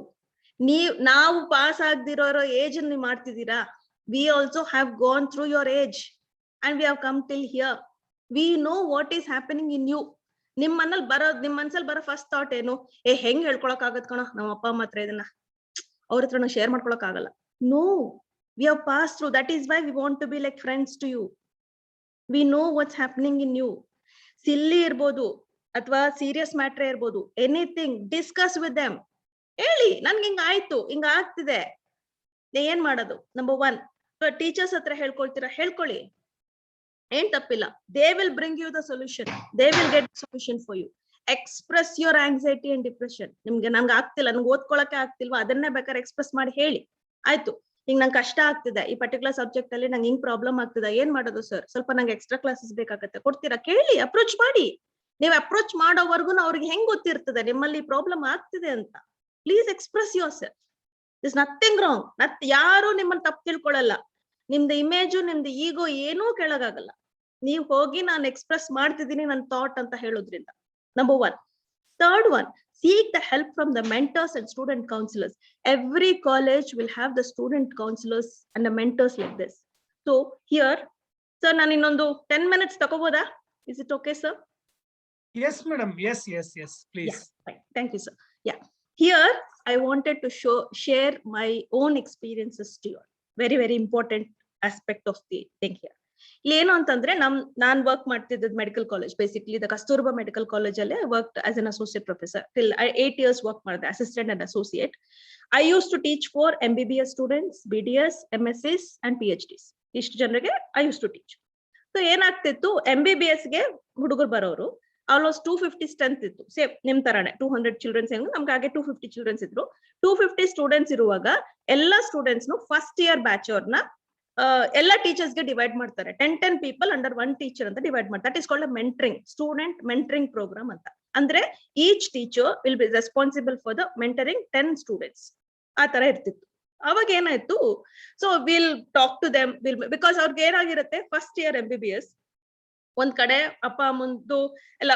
ನಾವು pass ಆಗದಿರೋ age ನೀವು ಮಾಡ್ತಿದ್ದೀರಾ. We also have gone through your age and we have come till here. We know what is happening in you. ನಿಮ್ ಮನ್ಸಲ್ಲಿ ಬರೋ first thought ಏನು, ಹೆಂಗ್ ಹೇಳ್ಕೊಳಕ್ ಆಗತ್ ಕಣ, ನಮ್ಮ ಅಪ್ಪ ಅಮ್ಮ ಹತ್ರ ಇದನ್ನ ಅವ್ರ ಹತ್ರ ಶೇರ್ ಮಾಡ್ಕೊಳಕ್ ಆಗಲ್ಲ. No, we have passed through. That is why we want to be like friends to you. We know what's happening in you. ಸಿಲ್ಲಿ ಇರ್ಬೋದು ಅಥವಾ ಸೀರಿಯಸ್ ಮ್ಯಾಟ್ರೇ ಇರ್ಬೋದು, ಎನಿಥಿಂಗ್ ಡಿಸ್ಕಸ್ ವಿತ್ ದೆಮ್. ಹೇಳಿ, ನನ್ಗೆ ಹಿಂಗ ಆಯ್ತು, ಹಿಂಗ ಆಗ್ತಿದೆ, ಏನ್ ಮಾಡೋದು? ನಂಬರ್ 1, ಟೀಚರ್ಸ್ ಹತ್ರ ಹೇಳ್ಕೊಳ್ತೀರಾ, ಹೇಳ್ಕೊಳ್ಳಿ, ಏನ್ ತಪ್ಪಿಲ್ಲ. They will bring you the solution. They will get solution for you. Express your anxiety and depression. ನಿಮ್ಗೆ ನಂಗೆ ಆಗ್ತಿಲ್ಲ, ನಂಗೆ ಓದ್ಕೊಳಕ್ಕೆ ಆಗ್ತಿಲ್ವಾ, ಅದನ್ನೇ ಬೇಕಾದ್ರೆ ಎಕ್ಸ್ಪ್ರೆಸ್ ಮಾಡಿ ಹೇಳಿ. ಆಯ್ತು, ಈಗ ನಂಗೆ ಕಷ್ಟ ಆಗ್ತಿದೆ, ಈ ಪರ್ಟಿಕ್ಯುಲರ್ ಸಬ್ಜೆಕ್ಟ್ ಅಲ್ಲಿ ನಂಗೆ ಹಿಂಗ್ ಪ್ರಾಬ್ಲಮ್ ಆಗ್ತಿದೆ, ಏನ್ ಮಾಡೋದು ಸರ್, ಸ್ವಲ್ಪ ನಂಗೆ ಎಕ್ಸ್ಟ್ರಾ ಕ್ಲಾಸಸ್ ಬೇಕಾಗತ್ತೆ, ಕೊಡ್ತೀರಾ? ಕೇಳಿ, ಅಪ್ರೋಚ್ ಮಾಡಿ. ನೀವು ಅಪ್ರೋಚ್ ಮಾಡೋವರೆಗೂ ಅವ್ರಿಗೆ ಹೆಂಗ್ ಗೊತ್ತಿರ್ತದೆ ನಿಮ್ಮಲ್ಲಿ ಪ್ರಾಬ್ಲಮ್ ಆಗ್ತಿದೆ ಅಂತ. Please express your self. This nothing wrong. ಯಾರು ನಿಮ್ಮನ್ನ ತಪ್ಪು ತಿಳ್ಕೊಳ್ಳಲ್ಲ. ನಿಮ್ದು ಇಮೇಜು, ನಿಮ್ದು ಈಗೋ ಏನೂ ಕೆಳಗಾಗಲ್ಲ. ನೀವು ಹೋಗಿ ನಾನು ಎಕ್ಸ್ಪ್ರೆಸ್ ಮಾಡ್ತಿದ್ದೀನಿ ನನ್ನ ಥಾಟ್ ಅಂತ ಹೇಳೋದ್ರಿಂದ. Number 1. Third one, seek the help from the mentors and student counselors. Every college will have the student counselors and the mentors like this. So here, sir, ನಾನು ಇನ್ನೊಂದು 10 minutes ತಗೋಬೋದಾ? Is it okay, sir? Yes, madam. Yes, please. Yeah, fine. Thank you, sir. Yeah. Here, I wanted to share my own experiences to you. Very, very important aspect of the thing here. ಇಲ್ಲಿ ಏನು ಅಂತಂದ್ರೆ ನಾನ್ work ಮಾಡ್ತಿದ್ದ medical college, basically the Kasturba medical college ಅಲ್ಲೇ work as an associate professor till 8 years work ಮಾಡಿದೆ, assistant and associate. I use to teach for MBBS students, BDS, MScs and PhDs. ಇಷ್ಟು ಜನರಿಗೆ I use to teach. So ಏನಾಗ್ತಿತ್ತು, MBBS ಗೆ ಹುಡುಗರು ಬರೋರು almost 250 strength ಇತ್ತು. Same ನಿಮ್ ತರಾನೆ 200 children's ಹೆಂಗ್ ನಮ್ಗೆ ಹಾಗೆ 250 ಚಿಲ್ಡ್ರನ್ಸ್ ಇದ್ರು. 250 ಸ್ಟೂಡೆಂಟ್ಸ್ ಇರುವಾಗ ಎಲ್ಲಾ ಸ್ಟೂಡೆಂಟ್ಸ್ ಫಸ್ಟ್ ಇಯರ್ ಬ್ಯಾಚ್ ಅವ್ರನ್ನ ಎಲ್ಲ ಟೀಚರ್ಸ್ ಗೆ ಡಿವೈಡ್ ಮಾಡ್ತಾರೆ. 10 people ಅಂಡರ್ 1 ಟೀಚರ್ ಅಂತ ಡಿವೈಡ್ ಮಾಡ್ತಾರೆ. That is called mentoring, student mentoring programme ಅಂತ. ಅಂದ್ರೆ each teacher will be responsible for the mentoring 10 students. ಆ ತರ ಇರ್ತಿತ್ತು. ಅವಾಗ ಏನಾಯ್ತು, so will talk to them, because ಅವ್ರಿಗೆ ಏನಾಗಿರುತ್ತೆ, ಫಸ್ಟ್ ಇಯರ್ MBBS ಒಂದ್ ಕಡೆ ಅಪ್ಪ ಅಮ್ಮಂದು ಎಲ್ಲ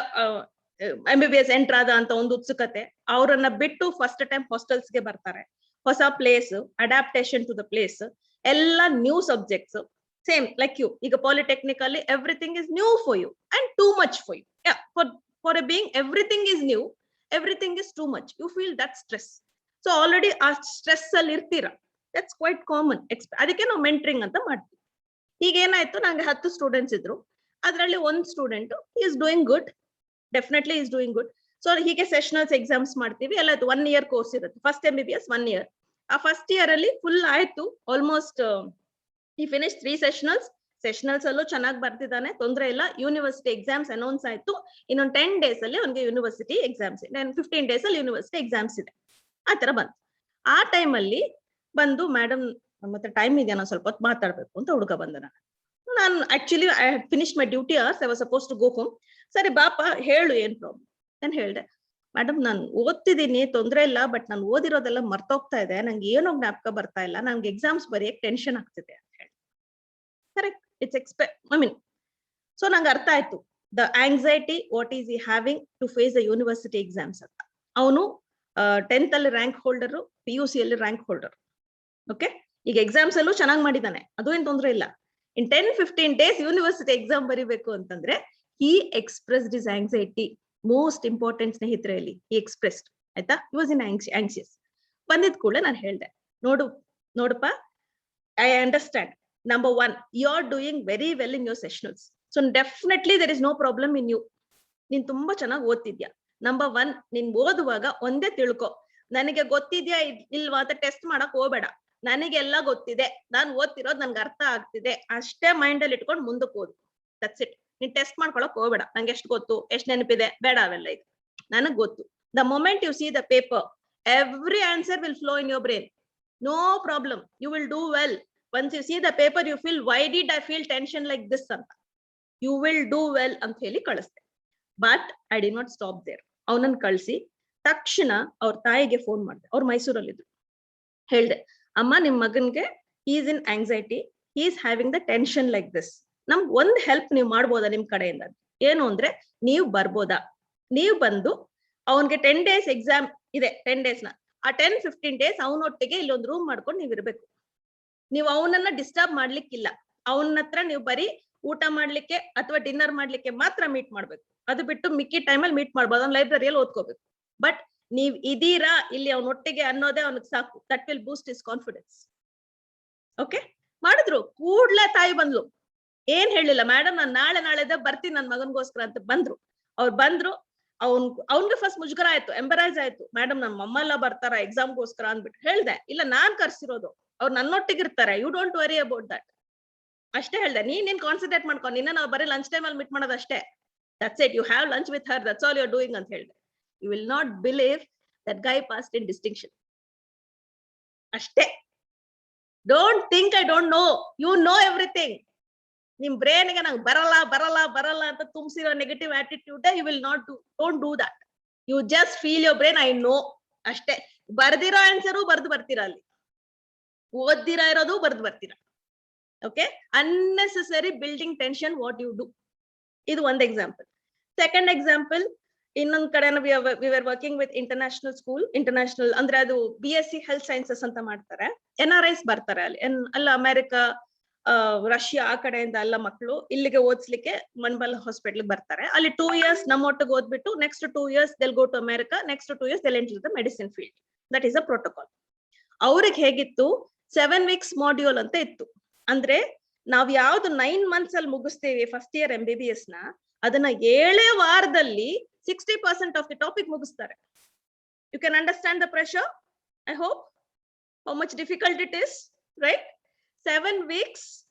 MBBS ಎಂಟರ್ ಆದ ಅಂತ ಒಂದು ಉತ್ಸುಕತೆ, ಅವರನ್ನ ಬಿಟ್ಟು ಫಸ್ಟ್ ಟೈಮ್ ಹಾಸ್ಟೆಲ್ಸ್ಗೆ ಬರ್ತಾರೆ. ಹೊಸ place, adaptation to the place, ಎಲ್ಲ new subjects. Same like you, ಈಗ ಪಾಲಿಟೆಕ್ನಿಕ್ ಅಲ್ಲಿ everything is new for you and too much for you. For a being everything is new, everything is too much, you feel that stress. So already ಆ stress ಅಲ್ಲಿ ಇರ್ತೀರಾ, that's quite common. ಅದಕ್ಕೆ ನಾವು mentoring ಅಂತ ಮಾಡ್ತೀವಿ. ಈಗ ಏನಾಯ್ತು, ನಂಗೆ 10 ಸ್ಟೂಡೆಂಟ್ಸ್ ಇದ್ರು. ಅದರಲ್ಲಿ ಒಂದು student is doing good, definitely is doing good. So ಹೀಗೆ ಸೆಷನಲ್ಸ್ ಎಕ್ಸಾಮ್ಸ್ ಮಾಡ್ತೀವಿ ಎಲ್ಲ. 1 year ಕೋರ್ಸ್ ಇರುತ್ತೆ, ಫಸ್ಟ್ MBBS 1 year. ಆ ಫಸ್ಟ್ ಇಯರ್ ಅಲ್ಲಿ ಫುಲ್ ಆಯ್ತು, ಆಲ್ಮೋಸ್ಟ್ ಈ ಫಿನಿಶ್ 3 ಸೆಷನಲ್ಸ್ ಅಲ್ಲೂ ಚೆನ್ನಾಗಿ ಬರ್ತಿದ್ದಾನೆ, ತೊಂದರೆ ಇಲ್ಲ. ಯೂನಿವರ್ಸಿಟಿ ಎಕ್ಸಾಮ್ಸ್ ಅನೌನ್ಸ್ ಆಯ್ತು, ಇನ್ನೊಂದು 10 days ಅಲ್ಲಿ ಅವ್ನಿಗೆ ಯೂನಿವರ್ಸಿಟಿ ಎಕ್ಸಾಮ್ಸ್ ಇದೆ, 15 days ಅಲ್ಲಿ ಯೂನಿವರ್ಸಿಟಿ ಎಕ್ಸಾಮ್ಸ್ ಇದೆ. ಆ ತರ ಬಂತು. ಆ ಟೈಮ್ ಅಲ್ಲಿ ಬಂದು, ಮೇಡಮ್ ಮತ್ತೆ ಟೈಮ್ ಇದೆಯಾ, ನಾನು ಸ್ವಲ್ಪ ಹೊತ್ತು ಮಾತಾಡ್ಬೇಕು ಅಂತ ಹುಡುಗ ಬಂದ. ನಾನು actually I had finish my duty hours, I was suppose to go home. ಸರಿ ಬಾಪ ಹೇಳು ಏನ್ ಪ್ರಾಬ್ಲಮ್. ನಾನು ಹೇಳ್ದೆ, ಮೇಡಮ್ ನಾನು ಓದ್ತಿದ್ದೀನಿ, ತೊಂದ್ರೆ ಇಲ್ಲ, ಬಟ್ ನಾನು ಓದಿರೋದೆಲ್ಲ ಮರ್ತೋಗ್ತಾ ಇದೆ, ನಂಗೆ ಏನೋ ಜ್ಞಾಪಕ ಬರ್ತಾ ಇಲ್ಲ, ನನ್ಗೆ ಎಕ್ಸಾಮ್ಸ್ ಬರೆಯಕ್ ಟೆನ್ಷನ್ ಆಗ್ತಿದೆ ಅಂತ ಹೇಳಿ. ಕರೆಕ್ಟ್, ಇಟ್ಸ್ ಸೊ ನಂಗೆ ಅರ್ಥ ಆಯ್ತು the anxiety what is he having to face the university exams ಅಂತ. ಅವನು 10th ಅಲ್ಲಿ ರ್ಯಾಂಕ್ ಹೋಲ್ಡರ್, PUC ಅಲ್ಲಿ ರ್ಯಾಂಕ್ ಹೋಲ್ಡರ್. ಓಕೆ, ಈಗ ಎಕ್ಸಾಮ್ಸ್ ಅಲ್ಲೂ ಚೆನ್ನಾಗಿ ಮಾಡಿದ್ದಾನೆ, ಅದು ಏನ್ ತೊಂದ್ರೆ ಇಲ್ಲ. ಇನ್ 10-15 days ಯೂನಿವರ್ಸಿಟಿ ಎಕ್ಸಾಮ್ ಬರಿಬೇಕು ಅಂತಂದ್ರೆ he expressed his anxiety. Most important ಸ್ನೇಹಿತರಲ್ಲಿ he expressed, ಆಯ್ತಾ, he was in anxious. ಬಂದಿದ್ ಕೂಡಲೇ ನಾನು ಹೇಳ್ದೆ, ನೋಡಪ್ಪ, I understand. Number 1, you're doing very well in your sessionals, so definitely there is no problem in you. ನೀನ್ ತುಂಬಾ ಚೆನ್ನಾಗಿ ಓದ್ತಿದ್ಯಾ. Number 1, ನೀನ್ ಓದುವಾಗ ಒಂದೇ ತಿಳ್ಕೊ, ನನಗೆ ಗೊತ್ತಿದ್ಯಾ ಇಲ್ವಾ ಅಂತ ಟೆಸ್ಟ್ ಮಾಡಕ್ ಹೋಗ್ಬೇಡ. ನನಗೆಲ್ಲ ಗೊತ್ತಿದೆ, ನಾನು ಓದ್ತಿರೋದು ನನ್ಗೆ ಅರ್ಥ ಆಗ್ತಿದೆ, ಅಷ್ಟೇ ಮೈಂಡ್ ಅಲ್ಲಿ ಇಟ್ಕೊಂಡು ಮುಂದಕ್ಕೆ ಓದು. That's it. ನೀನ್ ಟೆಸ್ಟ್ ಮಾಡ್ಕೊಳಕ್ ಹೋಗ್ಬೇಡ, ನಂಗೆ ಎಷ್ಟು ಗೊತ್ತು, ಎಷ್ಟು ನೆನಪಿದೆ, ಬೇಡ ಅವೆಲ್ಲ. ಇದು ನನಗ್ ಗೊತ್ತು. The moment you see the paper, every answer will flow in your brain, no problem, you will do well. Once you see the paper you feel why did I feel tension like this ಅಂತ, you will do well ಅಂತ ಹೇಳಿ ಕಳಿಸ್ದೆ. But I did not stop there. ಅವನನ್ನ ಕಳಿಸಿ ತಕ್ಷಣ ಅವ್ರ ತಾಯಿಗೆ phone ಮಾಡಿದೆ, ಅವ್ರು ಮೈಸೂರಲ್ಲಿದ್ರು. ಹೇಳ್ದೆ, ಅಮ್ಮ ನಿಮ್ ಮಗನ್ಗೆ is in anxiety, is having the tension like this, ನಮ್ಗೆ ಒಂದ್ ಹೆಲ್ಪ್ ನೀವು ಮಾಡ್ಬೋದಾ ನಿಮ್ ಕಡೆಯಿಂದ? ಏನು ಅಂದ್ರೆ, ನೀವು ಬರ್ಬೋದಾ, ನೀವು ಬಂದು ಅವನ್ಗೆ 10 days ಎಕ್ಸಾಮ್ ಇದೆ, 10 days ಆ 10-15 days ಅವನೊಟ್ಟಿಗೆ ಇಲ್ಲೊಂದು ರೂಮ್ ಮಾಡ್ಕೊಂಡು ನೀವ್ ಇರ್ಬೇಕು. ನೀವು ಅವನನ್ನ ಡಿಸ್ಟರ್ಬ್ ಮಾಡ್ಲಿಕ್ಕಿಲ್ಲ. ಅವನ ಹತ್ರ ನೀವು ಬರೀ ಊಟ ಮಾಡ್ಲಿಕ್ಕೆ ಅಥವಾ ಡಿನ್ನರ್ ಮಾಡ್ಲಿಕ್ಕೆ ಮಾತ್ರ ಮೀಟ್ ಮಾಡ್ಬೇಕು. ಅದು ಬಿಟ್ಟು ಮಿಕ್ಕಿ ಟೈಮಲ್ಲಿ ಮೀಟ್ ಮಾಡ್ಬೋದು, ಅವ್ನ ಲೈಬ್ರರಿಯಲ್ಲಿ ಓದ್ಕೋಬೇಕು. ಬಟ್ ನೀವ್ ಇದೀರಾ ಇಲ್ಲಿ ಅವನೊಟ್ಟಿಗೆ ಅನ್ನೋದೇ ಅವನಿಗೆ ಸಾಕು. That will Boost his confidence. Okay, ಮಾಡಿದ್ರು. ಕೂಡ್ಲೆ ತಾಯಿ ಬಂದ್ಲು, ಏನ್ ಹೇಳಿಲ್ಲ, ಮೇಡಮ್ ನಾನು ನಾಳೆದ ಬರ್ತೀನಿ ನನ್ ಮಗನ್ಗೋಸ್ಕರ ಅಂತ ಬಂದ್ರು. ಅವ್ರು ಬಂದ್ರು. ಅವ್ನ್ಗೆ ಫಸ್ಟ್ ಮುಜುಗರ ಆಯ್ತು, ಎಂಬರೈಸ್ ಆಯ್ತು. ಮೇಡಮ್ ನಮ್ಮ ಅಮ್ಮ ಎಲ್ಲ ಬರ್ತಾರ ಎಕ್ಸಾಮ್ಗೋಸ್ಕರ ಅಂದ್ಬಿಟ್ಟು. ಹೇಳ್ದೆ, ಇಲ್ಲ ನಾನ್ ಕರ್ಸಿರೋದು, ಅವ್ರು ನನ್ನೊಟ್ಟಿಗಿರ್ತಾರೆ, you don't worry about that. ಅಷ್ಟೇ ಹೇಳ್ದೆ. ನೀನ್ ಕಾನ್ಸಂಟ್ರೇಟ್ ಮಾಡ್ಕೊಂಡು, ನಿನ್ನ ನಾವು ಬರೀ ಲಂಚ್ ಟೈಮ್ ಅಲ್ಲಿ ಮೀಟ್ ಮಾಡೋದು ಅಷ್ಟೇ. That's it, you have lunch with her, that's all you are doing ಅಂತ ಹೇಳ್ದೆ. You will not believe that guy passed in distinction. ಅಷ್ಟೇ. Don't think I don't know, you know everything. ನಿಮ್ ಬ್ರೈನ್ಗೆ ನಂಗೆ ಬರಲ್ಲ ಅಂತ ತುಂಬಿಸಿರೋ negative attitude you will not don't do that. You just feel your brain, I know. ಅಷ್ಟೇ. ಬರ್ದಿರೋ answer ಬರ್ತೀರಾ, ಅಲ್ಲಿ ಓದ್ದಿರಾ ಇರೋದು ಬರ್ತೀರಾ. Okay, unnecessary building tension what you do. ಇದು ಒಂದ್ ಎಕ್ಸಾಂಪಲ್. ಸೆಕೆಂಡ್ ಎಕ್ಸಾಂಪಲ್, ಇನ್ನೊಂದ್ ಕಡೆ we are working with international school. International ಅಂದ್ರೆ ಅದು BSc ಹೆಲ್ತ್ ಸೈನ್ಸಸ್ ಅಂತ ಮಾಡ್ತಾರೆ. NRIs ಬರ್ತಾರೆ ಅಲ್ಲಿ, ಅಲ್ಲ ಅಮೆರಿಕಾ, ರಷ್ಯಾ ಆ ಕಡೆಯಿಂದ ಎಲ್ಲ ಮಕ್ಕಳು ಇಲ್ಲಿಗೆ ಓದಿಸ್ಲಿಕ್ಕೆ ಮನ್ಬಲ್ ಹಾಸ್ಪಿಟಲ್ ಬರ್ತಾರೆ. ಅಲ್ಲಿ 2 years ನಮ್ಮೊಟ್ಟಿಗೆ ಓದ್ಬಿಟ್ಟು next 2 years they'll go to America, next 2 years they'll enter the medicine field. That is a protocol. ಅವ್ರಿಗೆ ಹೇಗಿತ್ತು, 7 weeks ಮಾಡ್ಯೂಲ್ ಅಂತ ಇತ್ತು. ಅಂದ್ರೆ ನಾವ್ ಯಾವ್ದು 9 months ಅಲ್ಲಿ ಮುಗಿಸ್ತೇವೆ ಫಸ್ಟ್ ಇಯರ್ MBBS ನ ಅದನ್ನ 7 ವಾರದಲ್ಲಿ 60% ಆಫ್ ದಿ ಟಾಪಿಕ್ ಮುಗಿಸ್ತಾರೆ. You can understand the pressure. I hope how much difficult it is, right? 7 weeks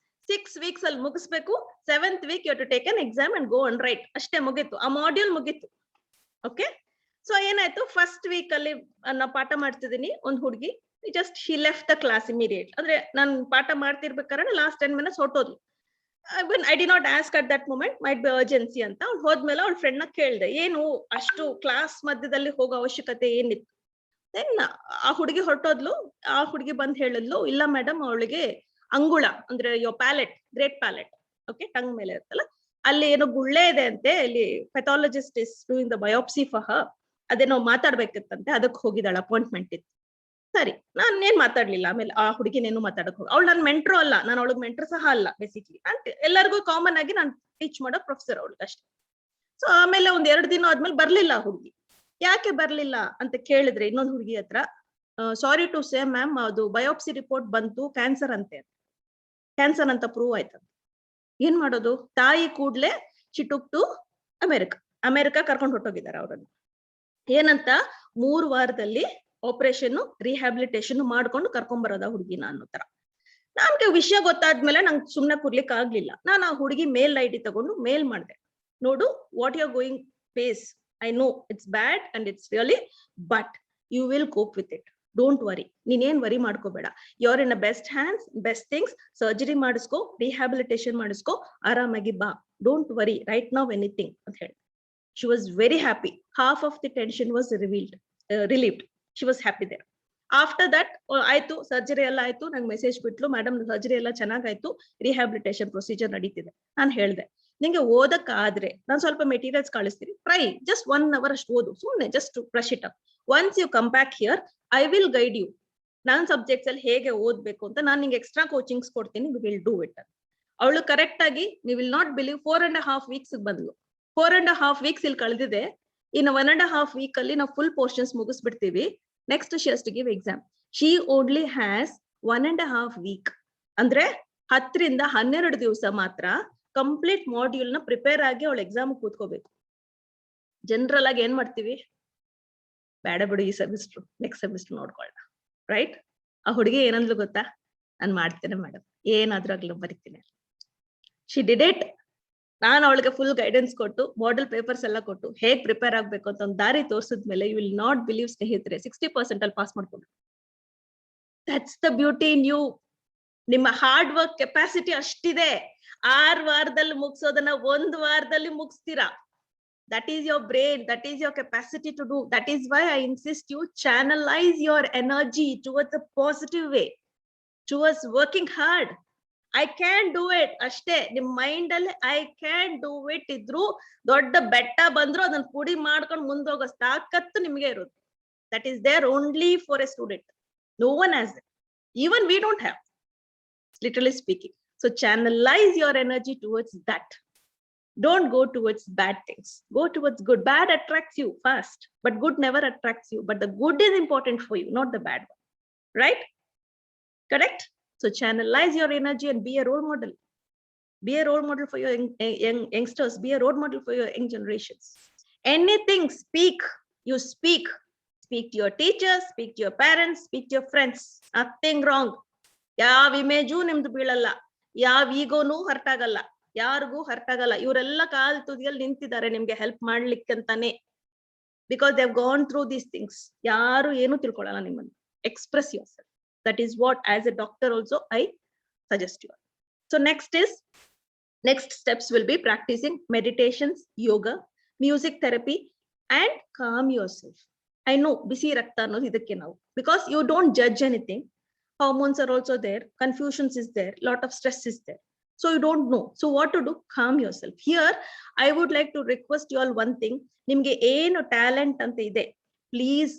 6 weeks ಅಲ್ಲಿ ಮುಗಿಸ್ಬೇಕು. 7th week you have to take an exam and go and write. ಅಷ್ಟೇ ಮುಗೀತು, ಆ module ಮುಗೀತು. Okay, so ಏನಾಯ್ತು, first week ಅಲ್ಲಿ ನಾ ಪಾಠ ಮಾಡ್ತಿದ್ದೀನಿ, ಒಂದ್ ಹುಡುಗಿ just she left the class immediate. ಅಂದ್ರೆ ನಾನು ಪಾಠ ಮಾಡ್ತಿರ್ಬೇಕಾದ್ರೆ ಲಾಸ್ಟ್ 10 minutes ಹೊಟ್ಟೋದ್ಲು. I did not ask at that moment, might be urgency ಅಂತ. ಅವ್ಳು ಹೋದ್ಮೇಲೆ ಅವ್ಳ ಫ್ರೆಂಡ್ ನ ಕೇಳ್ದೆ, ಏನು ಅಷ್ಟು ಕ್ಲಾಸ್ ಮಧ್ಯದಲ್ಲಿ ಹೋಗೋ ಅವಶ್ಯಕತೆ ಏನಿತ್ತು? ದೆನ್ ಆ ಹುಡುಗಿ ಹೊರಟೋದ್ಲು. ಆ ಹುಡುಗಿ ಬಂದ್ ಹೇಳಿದ್ಲು, ಇಲ್ಲ ಮೇಡಮ್, ಅವಳಿಗೆ ಅಂಗುಳ ಅಂದ್ರೆ ಯೋ palate, great palate, okay, tongue ಮೇಲೆ ಇರುತ್ತಲ್ಲ, ಅಲ್ಲಿ ಏನೋ ಗುಳ್ಳೆ ಇದೆ ಅಂತೆ. ಇಲ್ಲಿ pathologist is doing the biopsy for her. ಅದೇನೋ ಮಾತಾಡ್ಬೇಕಿತ್ತಂತೆ, ಅದಕ್ಕೆ ಹೋಗಿದ್ದಾಳ, ಅಪಾಯಿಂಟ್ಮೆಂಟ್ ಇತ್ತು. ಸರಿ, ನಾನ್ ಏನ್ ಮಾತಾಡ್ಲಿಲ್ಲ. ಆಮೇಲೆ ಆ ಹುಡುಗಿನೇನು ಮಾತಾಡಕ್ ಹೋಗಿ, ಅವಳು ನನ್ ಮೆಂಟ್ರು ಅಲ್ಲ, ನಾನು ಅವಳಿಗೆ ಮೆಂಟ್ರು ಸಹ ಅಲ್ಲ. ಬೇಸಿಕ್ಲಿ ಎಲ್ಲರಿಗೂ ಕಾಮನ್ ಆಗಿ ನಾನು ಟೀಚ್ ಮಾಡೋ ಪ್ರೊಫೆಸರ್ ಅವಳಿಗೆ ಅಷ್ಟೇ. ಸೊ ಆಮೇಲೆ ಒಂದ್ 2 ದಿನ ಆದ್ಮೇಲೆ ಬರ್ಲಿಲ್ಲ ಆ ಹುಡುಗಿ. ಯಾಕೆ ಬರ್ಲಿಲ್ಲ ಅಂತ ಕೇಳಿದ್ರೆ ಇನ್ನೊಂದು ಹುಡುಗಿ ಹತ್ರ, ಸಾರಿ ಟು ಸೇ ಮ್ಯಾಮ್, ಅದು ಬಯೋಪ್ಸಿ ರಿಪೋರ್ಟ್ ಬಂತು, ಕ್ಯಾನ್ಸರ್ ಅಂತೆ, ಕ್ಯಾನ್ಸರ್ ಅಂತ ಪ್ರೂವ್ ಆಯ್ತಂತ. ಏನ್ ಮಾಡೋದು? ತಾಯಿ ಕೂಡ್ಲೆ ಚಿಟುಕ್ ಟು ಅಮೆರಿಕ ಕರ್ಕೊಂಡು ಹೊಟ್ಟೋಗಿದ್ದಾರೆ ಅವ್ರನ್ನ. ಏನಂತ 3 ವಾರದಲ್ಲಿ ಆಪರೇಷನ್ ರಿಹ್ಯಾಬಿಲಿಟೇಷನ್ ಮಾಡ್ಕೊಂಡು ಕರ್ಕೊಂಡ್ ಬರೋದ ಹುಡುಗಿನ ಅನ್ನೋ ತರ. ನನ್ಗೆ ವಿಷಯ ಗೊತ್ತಾದ್ಮೇಲೆ ನಂಗೆ ಸುಮ್ನೆ ಕೂರ್ಲಿಕ್ಕೆ ಆಗ್ಲಿಲ್ಲ. ನಾನು ಆ ಹುಡುಗಿ ಮೇಲ್ ID ತಗೊಂಡು ಮೇಲ್ ಮಾಡಿದೆ, ನೋಡು, what you are going face, I know it's bad and it's really, but you will cope with it. Don't worry, ನೀನೇನ್ ವರಿ ಮಾಡ್ಕೋಬೇಡ. You are in a best hands, best things. Surgery ಮಾಡಿಸ್ಕೋ, rehabilitation ಮಾಡಿಸ್ಕೋ, ಆರಾಮಾಗಿ ಬಾ. Don't worry right ನಾವ್ anything ಅಂತ ಹೇಳಿ. She was very happy. Half of the tension was relieved. She was happy there. After that ಆಯ್ತು, surgery ಎಲ್ಲ ಆಯ್ತು. ನಂಗೆ ಮೆಸೇಜ್ ಬಿಟ್ಲು, ಮೇಡಮ್ ಸರ್ಜರಿ ಎಲ್ಲ ಚೆನ್ನಾಗಾಯ್ತು, ರಿಹ್ಯಾಬಿಲಿಟೇಷನ್ ಪ್ರೊಸೀಜರ್ ನಡೀತಿದೆ. ನಾನು ಹೇಳ್ದೆ, ನಿಂಗೆ ಓದಕ್ ಆದ್ರೆ ನಾನು ಸ್ವಲ್ಪ ಮೆಟೀರಿಯಲ್ಸ್ ಕಳಿಸ್ತೀನಿ, ಟ್ರೈ ಜಸ್ಟ್ 1 hour ಅಷ್ಟು ಓದು, ಸುಮ್ನೆ just brush it up. Once you come back here, I will guide you. ನಾನ್ ಸಬ್ಜೆಕ್ಟ್ಸ್ ಅಲ್ಲಿ ಹೇಗೆ ಓದ್ಬೇಕು ಅಂತ ನಾನು ನಿಂಗೆ ಎಕ್ಸ್ಟ್ರಾ ಕೋಚಿಂಗ್ಸ್ ಕೊಡ್ತೀನಿ, ವಿ ವಿಲ್ ಡೂ ಇಟ್. ಅವಳು ಕರೆಕ್ಟ್ ಆಗಿ, ನೀವು ವಿಲ್ ನಾಟ್ ಬಿಲೀವ್, 4.5 weeks ಬಂದ್ಲು. 4.5 weeks ಇಲ್ಲಿ ಕಳೆದಿದೆ. ಇನ್ನು 1.5 week ಅಲ್ಲಿ ನಾವು ಫುಲ್ ಪೋರ್ಷನ್ಸ್ ಮುಗಿಸ್ಬಿಡ್ತೀವಿ. Next she has to give exam. She only has 1.5 week, ಅಂದ್ರೆ 10 ರಿಂದ 12 ದಿವಸ ಮಾತ್ರ ಕಂಪ್ಲೀಟ್ ಮಾಡ್ಯೂಲ್ ನ ಪ್ರಿಪೇರ್ ಆಗಿ ಅವಳು ಎಕ್ಸಾಮ್ ಕೂತ್ಕೋಬೇಕು. ಜನರಲ್ ಆಗಿ ಏನ್ ಮಾಡ್ತೀವಿ, ಬೇಡ ಬಿಡು ಈ ಸೆಮಿಸ್ಟರ್, ನೆಕ್ಸ್ಟ್ ಸೆಮಿಸ್ಟರ್ ನೋಡ್ಕೊಳ್ಳೋಣ, ರೈಟ್? ಆ ಹುಡುಗಿ ಏನಂದ್ಲು ಗೊತ್ತಾ, ನಾನ್ ಮಾಡ್ತೇನೆ ಮೇಡಮ್, ಏನಾದ್ರೂ ಆಗ್ಲೂ ಬರೀತೀನಿ. She did it. ನಾನು ಅವಳಿಗೆ ಫುಲ್ ಗೈಡೆನ್ಸ್ ಕೊಟ್ಟು, ಮಾಡೆಲ್ ಪೇಪರ್ಸ್ ಎಲ್ಲ ಕೊಟ್ಟು, ಹೇಗ್ ಪ್ರಿಪೇರ್ ಆಗ್ಬೇಕು ಅಂತ ಒಂದು ದಾರಿ ತೋರಿಸಿದ್ಮೇಲೆ ಯು ವಿಲ್ ನಾಟ್ ಬಿಲೀವ್ ಸ್ನೇಹಿತರೆ, 60% ಅಲ್ಲಿ ಪಾಸ್ ಮಾಡ್ಕೊಂಡು. That's the beauty in you. ನಿಮ್ಮ ಹಾರ್ಡ್ ವರ್ಕ್ ಕೆಪಾಸಿಟಿ ಅಷ್ಟಿದೆ. 6 ವಾರದಲ್ಲಿ ಮುಗಿಸೋದನ್ನ 1 ವಾರದಲ್ಲಿ ಮುಗಿಸ್ತೀರಾ. That is your brain, that is your capacity to do. That is why I insist you channelize your energy towards a positive way, towards working hard. I can do it. ಅಷ್ಟೇ ನಿಮ್ mind ಅಲ್ಲಿ I can do it ಇದ್ರು, ದೊಡ್ಡ ಬೆಟ್ಟ ಬಂದ್ರು ಅದನ್ನ ಪುಡಿ ಮಾಡ್ಕೊಂಡು ಮುಂದೋಗೋ ತಾಕತ್ತು ನಿಮ್ಗೆ ಇರುತ್ತೆ. That is there only for a student. No one has it. Even we don't have, literally speaking. So channelize your energy towards that. Don't go towards bad things. Go towards good. Bad attracts you fast, but good never attracts you. But the good is important for you, not the bad one. Right? Correct? So channelize your energy and be a role model. Be a role model for your youngsters. Be a role model for your young generations. Anything, speak. You speak. Speak to your teachers, speak to your parents, speak to your friends. Nothing wrong. ಯಾವ image ನಿಮ್ದು ಬೀಳಲ್ಲ, ಯಾವ ಈಗೋನು hurt ಆಗಲ್ಲ, ಯಾರಿಗೂ hurt ಆಗಲ್ಲ. ಇವರೆಲ್ಲ ಕಾಲ್ ತುದಿಯಲ್ಲಿ ನಿಂತಿದ್ದಾರೆ ನಿಮ್ಗೆ ಹೆಲ್ಪ್ ಮಾಡ್ಲಿಕ್ಕಂತಾನೆ. Because they have gone through these things. ಯಾರು ಏನು ತಿಳ್ಕೊಳ್ಳಲ್ಲ ನಿಮ್ಮನ್ನು. Express yourself. That is what, as a doctor also, I suggest you. So next steps will be practicing meditations, yoga, music therapy, and calm yourself. I know, busy rakta annodi idakke now, because you don't judge anything. Hormones are also there, confusions is there, lot of stress is there. So you don't know. So what to do? Calm yourself. Here, I would like to request you all one thing. Nimge ಏನು talent ante ide, please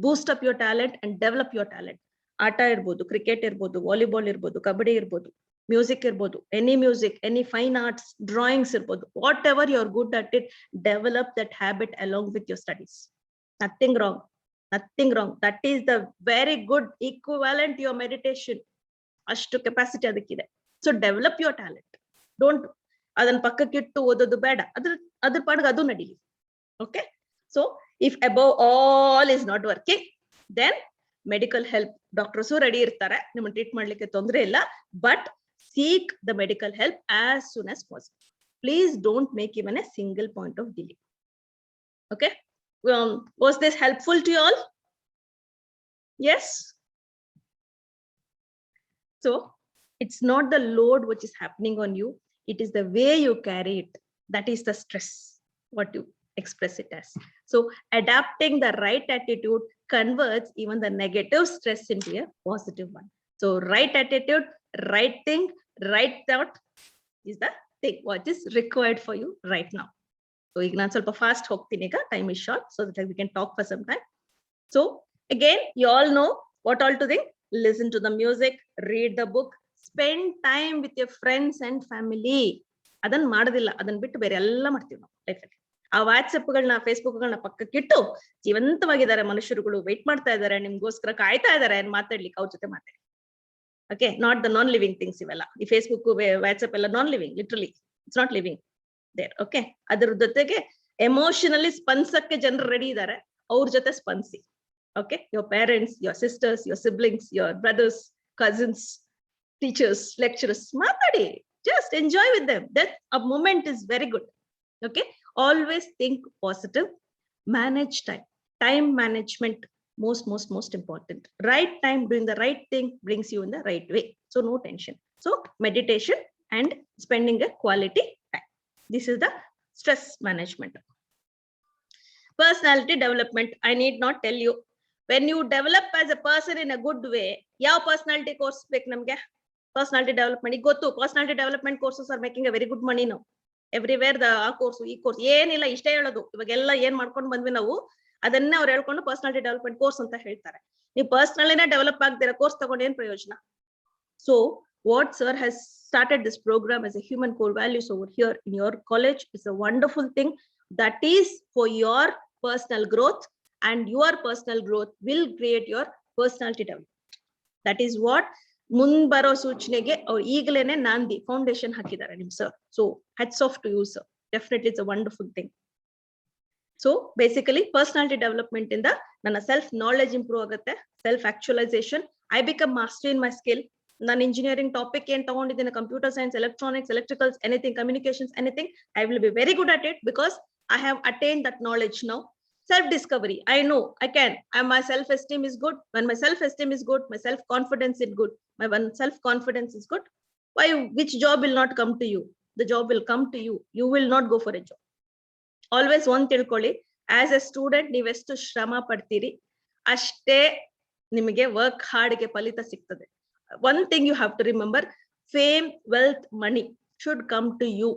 boost up your talent and develop your talent. ಆಟ ಇರ್ಬೋದು, cricket ಇರ್ಬೋದು, volleyball ಇರ್ಬೋದು, ಕಬಡ್ಡಿ ಇರ್ಬೋದು, music ಇರ್ಬೋದು, any music, any fine arts, drawings ಇರ್ಬೋದು, whatever you are good at it, develop that habit along with your studies. Nothing wrong, nothing wrong. That is the very good equivalent your meditation. ಅಷ್ಟು capacity ಅದಕ್ಕಿದೆ. So develop your talent. Don't ಅದನ್ನ ಪಕ್ಕಕ್ಕಿಟ್ಟು ಓದೋದು ಬೇಡ. ಅದ್ರ ಪಾಡ್ಗೆ ಅದು ನಡೀಲಿ. Okay. So if above all is not working, then medical help doctors ready ಇರ್ತಾರೆ ನಿಮ್ಮನ್ನ ಟ್ರೀಟ್ ಮಾಡ್ಲಿಕ್ಕೆ ತೊಂದರೆ ಇಲ್ಲ. But seek the medical help as soon as possible. Please don't make even a single point of delay. Okay. Was this helpful to you all? Yes. So it's not the load which is happening on you. It is the way you carry it. That is the stress, what you express it as. So adapting the right attitude converts even the negative stress into a positive one. So right attitude, right thing, right thought is the thing what is required for you right now. So ಈಗ ನಾನು ಸ್ವಲ್ಪ fast ಹೋಗ್ತೀನಿ ಈಗ, time is short, so that we can talk for some time. So again, you all know what all to think. Listen to the music, read the book, spend time with your friends and family. ಅದನ್ನ ಮಾಡೋದಿಲ್ಲ, ಅದನ್ನ ಬಿಟ್ಟು ಬೇರೆ ಎಲ್ಲ ಮಾಡ್ತೀವಿ ನಾವು ಲೈಫಲ್ಲಿ. ಆ ವಾಟ್ಸಪ್ಗಳನ್ನ ಫೇಸ್ಬುಕ್ಗಳನ್ನ ಪಕ್ಕಕ್ಕಿಟ್ಟು ಜೀವಂತವಾಗಿದ್ದಾರೆ ಮನುಷ್ಯರುಗಳು, ವೇಟ್ ಮಾಡ್ತಾ ಇದ್ದಾರೆ ನಿಮ್ಗೋಸ್ಕರ, ಕಾಯ್ತಾ ಇದ್ದಾರೆ ಮಾತಾಡ್ಲಿಕ್ಕೆ, ಅವ್ರ ಜೊತೆ ಮಾತಾಡಿ. Okay, not the non living things ಇವೆಲ್ಲ. ಈ ಫೇಸ್ಬುಕ್ ವಾಟ್ಸಪ್ ಎಲ್ಲ non living, literally it's not living there. Okay, ಅದ್ರ ಜೊತೆಗೆ ಎಮೋಷನಲಿ ಸ್ಪಂದಿಸಕ್ಕೆ ಜನರು ರೆಡಿ ಇದ್ದಾರೆ, ಅವ್ರ ಜೊತೆ ಸ್ಪಂದಿಸಿ. Okay, your parents, your sisters, your siblings, your brothers, cousins, teachers, lecturers, matadi, just enjoy with them. That a moment is very good. Okay, always think positive, manage time. Time management, most important. Right time, doing the right thing brings you in the right way. So no tension. So meditation and spending a quality time. This is the stress management. Personality development, I need not tell you. When you develop as a person in a good way, ಯಾವ personality course ಬೇಕು ನಮ್ಗೆ? Personality development ಈಗ ಗೊತ್ತು. Personality development courses are making a very good money now. Everywhere ಆ course ಈ course ಏನಿಲ್ಲ, ಇಷ್ಟೇ ಹೇಳೋದು. ಇವಾಗೆಲ್ಲ ಏನ್ ಮಾಡ್ಕೊಂಡು ಬಂದ್ವಿ ನಾವು, ಅದನ್ನೇ ಅವ್ರು ಹೇಳ್ಕೊಂಡು ಪರ್ಸನಾಲಿಟಿ ಡೆವಲಪ್ಮೆಂಟ್ ಕೋರ್ಸ್ ಅಂತ ಹೇಳ್ತಾರೆ. ನೀವು ಪರ್ಸನಲಿನೇ ಡೆವಲಪ್ ಆಗ್ದಿರ ಕೋರ್ಸ್ ತಗೊಂಡು ಏನ್ ಪ್ರಯೋಜನ? So what sir has started this program as a human core values over here in your college is a wonderful thing that is for your personal growth. And your personal growth will create your personality development. That is what ಮುಂಬರೋ ಸೂಚನೆಗೆ ಅವ್ರು ಈಗಲೇನೆ ನಾಂದಿ foundation ಹಾಕಿದ್ದಾರೆ ನಿಮ್ sir. So hats off to you sir. Definitely it's a wonderful thing. So basically personality development ಇಂದ ನನ್ನ self knowledge improve ಆಗುತ್ತೆ, self actualisation. I become master in my skill. ನಾನು engineering topic ಏನ್ ತಗೊಂಡಿದ್ದೀನಿ, computer science, electronics, electricals, anything, communications, anything, I will be very good at it because I have attained that knowledge now. Self-discovery, I know I can, and my self-esteem is good. When my self-esteem is good, my self-confidence is good. When self-confidence is good, which job will not come to you? The job will come to you. You will not go for a job. Always one ತಿಳ್ಕೊಳ್ಳಿ, as a student ನೀವೆಷ್ಟು ಶ್ರಮ ಪಡ್ತೀರಿ ಅಷ್ಟೇ ನಿಮಗೆ work ಹಾರ್ಡ್ಗೆ ಫಲಿತ ಸಿಗ್ತದೆ. One thing you have to remember, fame, wealth, money should come to you.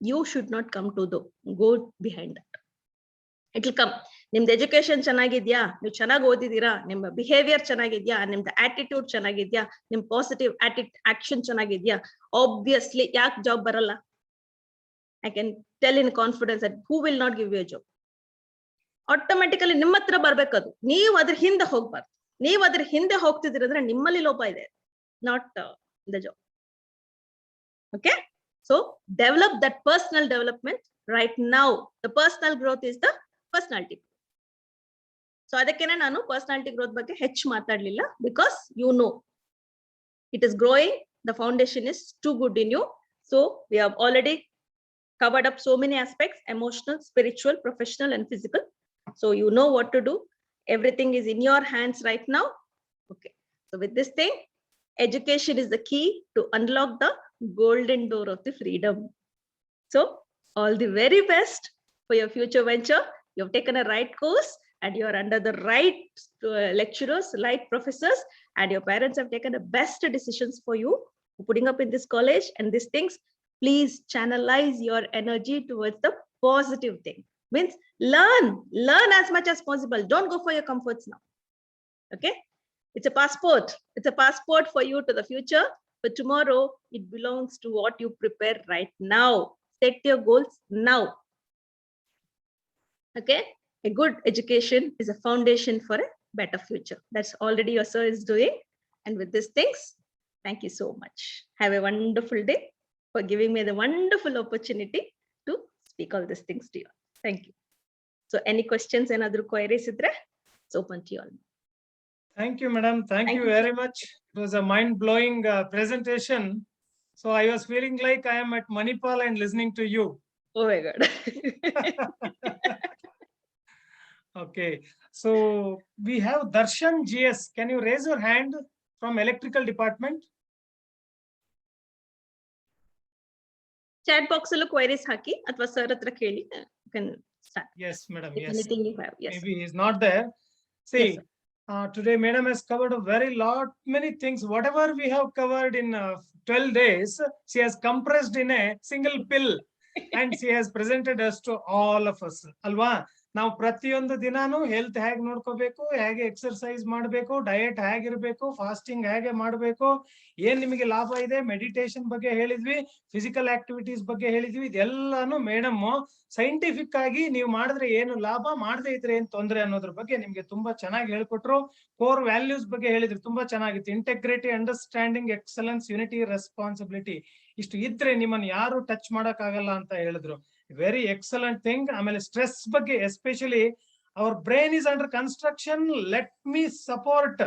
You should not come to go behind that. It will come. ನಿಮ್ದು education ಚೆನ್ನಾಗಿದ್ಯಾ, ನೀವು ಚೆನ್ನಾಗಿ ಓದಿದೀರಾ, ನಿಮ್ಮ ಬಿಹೇವಿಯರ್ ಚೆನ್ನಾಗಿದ್ಯಾ, ನಿಮ್ದು ಆಟಿಟ್ಯೂಡ್ ಚೆನ್ನಾಗಿದ್ಯಾ, ನಿಮ್ ಪಾಸಿಟಿವ್ ಆಕ್ಷನ್ ಚೆನ್ನಾಗಿದ್ಯಾ, ಆಬ್ವಿಯಸ್ಲಿ ಯಾಕೆ ಜಾಬ್ ಬರಲ್ಲ? I can tell in confidence that who will not give you a job. Automatically ನಿಮ್ಮ ಹತ್ರ ಬರ್ಬೇಕದು, ನೀವು ಅದ್ರ ಹಿಂದೆ ಹೋಗ್ಬಾರ್ದು. ನೀವು ಅದ್ರ ಹಿಂದೆ ಹೋಗ್ತಿದ್ದೀರಂದ್ರೆ ನಿಮ್ಮಲ್ಲಿ ಲೋಪ ಇದೆ, not the job. Okay, so develop that personal development right now. The personal growth is the personality. So ಅದಕ್ಕೇನೆ ನಾನು personality growth ಬಗ್ಗೆ ಹೆಚ್ಚು ಮಾತಾಡ್ಲಿಲ್ಲ, because you know it is growing, the foundation is too good in you. So we have already covered up so many aspects: emotional, spiritual, professional and physical. So you know what to do. Everything is in your hands right now. Okay, so with this thing, education is the key to unlock the golden door of the freedom. So all the very best for your future venture. You have taken a right course and you are under the right lecturers, right professors, and your parents have taken the best decisions for you putting up in this college and these things. Please channelize your energy towards the positive thing. Means learn as much as possible. Don't go for your comforts now. Okay, it's a passport. It's a passport for you to the future. But tomorrow it belongs to what you prepare right now. Set your goals now. Okay, a good education is a foundation for a better future. That's already your sir is doing. And with these things, Thank you so much. Have a wonderful day for giving me the wonderful opportunity to speak all these things to you. Thank you. So any questions and other queries, it's open to you all. Thank you, madam. Thank Thank you you, very sir. much. It was a mind-blowing presentation. So I was feeling like I am at Manipal and listening to you. Oh my God. Okay, so we have Darshan GS. Can you raise your hand from electrical department? Chat box allo queries haki athwa sir hatra keli. You can start. Yes, madam. If Yes. anything you have. Yes. Maybe he's not there. Yes, See, sir. today madam has covered a very lot, many things. Whatever we have covered in 12 days, she has compressed in a single pill and she has presented us to all of us. Alva, ನಾವು ಪ್ರತಿಯೊಂದು ದಿನಾನು health ಹೇಗೆ ನೋಡ್ಕೋಬೇಕು, ಹೇಗೆ exercise ಮಾಡಬೇಕು, diet ಹೇಗಿರ್ಬೇಕು, fasting ಹೇಗೆ ಮಾಡಬೇಕು, ಏನ್ ನಿಮಗೆ ಲಾಭ ಇದೆ, ಮೆಡಿಟೇಷನ್ ಬಗ್ಗೆ ಹೇಳಿದ್ವಿ, ಫಿಸಿಕಲ್ ಆಕ್ಟಿವಿಟೀಸ್ ಬಗ್ಗೆ ಹೇಳಿದ್ವಿ. ಇದೆಲ್ಲಾನು ಮೇಡಮ್ ಸೈಂಟಿಫಿಕ್ ಆಗಿ ನೀವು ಮಾಡಿದ್ರೆ ಏನು ಲಾಭ, ಮಾಡದೇ ಇದ್ರೆ ಏನ್ ತೊಂದರೆ ಅನ್ನೋದ್ರ ಬಗ್ಗೆ ನಿಮ್ಗೆ ತುಂಬಾ ಚೆನ್ನಾಗಿ ಹೇಳ್ಕೊಟ್ರು. ಕೋರ್ ವ್ಯಾಲ್ಯೂಸ್ ಬಗ್ಗೆ ಹೇಳಿದ್ರು, ತುಂಬಾ ಚೆನ್ನಾಗಿತ್ತು. Integrity, understanding, excellence, unity, responsibility. ಇಷ್ಟು ಇದ್ರೆ ನಿಮ್ಮನ್ನ ಯಾರು ಟಚ್ ಮಾಡಕ್ ಆಗಲ್ಲ ಅಂತ ಹೇಳಿದ್ರು. Very excellent thing. ಆಮೇಲೆ ಸ್ಟ್ರೆಸ್ ಬಗ್ಗೆ, especially hour brain is under construction, let me support,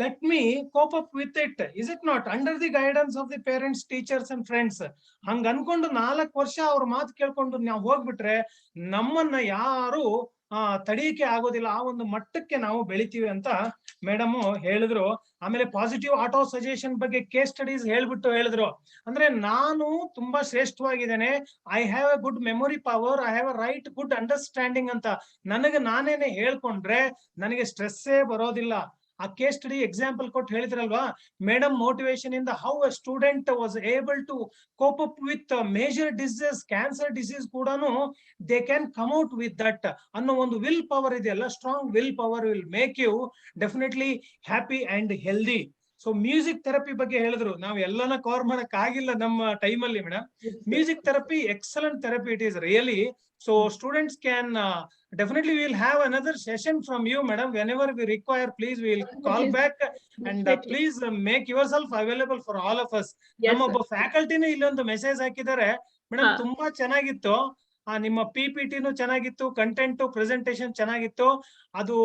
let me cope up with it. Is it not? Under the guidance of the parents, teachers and friends. ಹಂಗ ಅನ್ಕೊಂಡು 4 ವರ್ಷ ಅವ್ರ ಮಾತು ಕೇಳ್ಕೊಂಡು ನಾವು ಹೋಗ್ಬಿಟ್ರೆ ನಮ್ಮನ್ನ ಯಾರು ತಡೆಯಕ್ಕೆ ಆಗೋದಿಲ್ಲ. ಆ ಒಂದು ಮಟ್ಟಕ್ಕೆ ನಾವು ಬೆಳಿತೀವಿ ಅಂತ ಮೇಡಮ್ ಹೇಳಿದ್ರು. ಆಮೇಲೆ ಪಾಸಿಟಿವ್ ಆಟೋ ಸಜೆಷನ್ ಬಗ್ಗೆ ಕೇಸ್ ಸ್ಟಡೀಸ್ ಹೇಳ್ಬಿಟ್ಟು ಹೇಳಿದ್ರು. ಅಂದ್ರೆ ನಾನು ತುಂಬಾ ಶ್ರೇಷ್ಠವಾಗಿದ್ದೇನೆ, I have a good memory power, I have a right good understanding ಅಂತ ನನಗೆ ನಾನೇನೆ ಹೇಳ್ಕೊಂಡ್ರೆ ನನಗೆ ಸ್ಟ್ರೆಸ್ಸೇ ಬರೋದಿಲ್ಲ. ಆ ಕೇಸ್ ಸ್ಟಡಿ ಎಕ್ಸಾಂಪಲ್ ಕೊಟ್ಟು ಹೇಳಿದ್ರಲ್ವಾ ಮೇಡಮ್, ಮೋಟಿವೇಶನ್ ಇಂದ how a student was able to cope up with major disease, cancer disease ಕೂಡನು they can come out with that ಅನ್ನೋ ಒಂದು ವಿಲ್ ಪವರ್ ಇದೆಯಲ್ಲ, strong willpower will make you definitely happy and healthy. So music therapy ಬಗ್ಗೆ ಹೇಳಿದ್ರು. ನಾವು ಎಲ್ಲಾನ cover ಮಾಡಕ್ ಆಗಿಲ್ಲ ನಮ್ಮ ಟೈಮಲ್ಲಿ madam. Music therapy, excellent therapy it is really. So students can definitely we will have another session from you, madam. Whenever we require, please we will call back and please make yourself available for all of us. Yes, ನಮ್ಮ sir. ಒಬ್ಬ ಫ್ಯಾಕಲ್ಟಿನೂ ಇಲ್ಲೊಂದು message ಹಾಕಿದ್ದಾರೆ madam, ಹಾ. ತುಂಬಾ ಚೆನ್ನಾಗಿತ್ತು. ನಿಮ್ಮ PPTನೂ ಚೆನ್ನಾಗಿತ್ತು, content presentation ಚೆನ್ನಾಗಿತ್ತು. ಅದು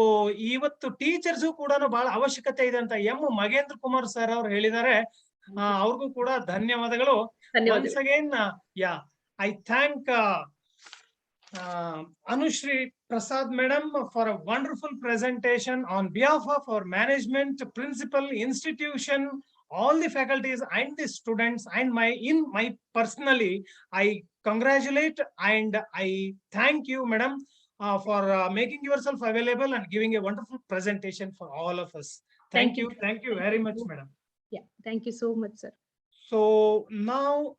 ಇವತ್ತು ಟೀಚರ್ಸ್ ಕೂಡ ಬಹಳ ಅವಶ್ಯಕತೆ ಇದೆ ಅಂತ ಮಗೇಂದ್ರ ಕುಮಾರ್ ಸರ್ ಅವರು ಹೇಳಿದ್ದಾರೆ. ಅವ್ರಿಗೂ ಕೂಡ ಧನ್ಯವಾದಗಳು. Once again, yeah, I thank Anushri Prasad madam for a wonderful presentation on behalf of our management, principal, institution, all the faculties and the students, and my personally, I congratulate and I thank you, madam, for making yourself available and giving a wonderful presentation for all of us. Thank you very much, madam. Yeah, thank you so much, sir. So now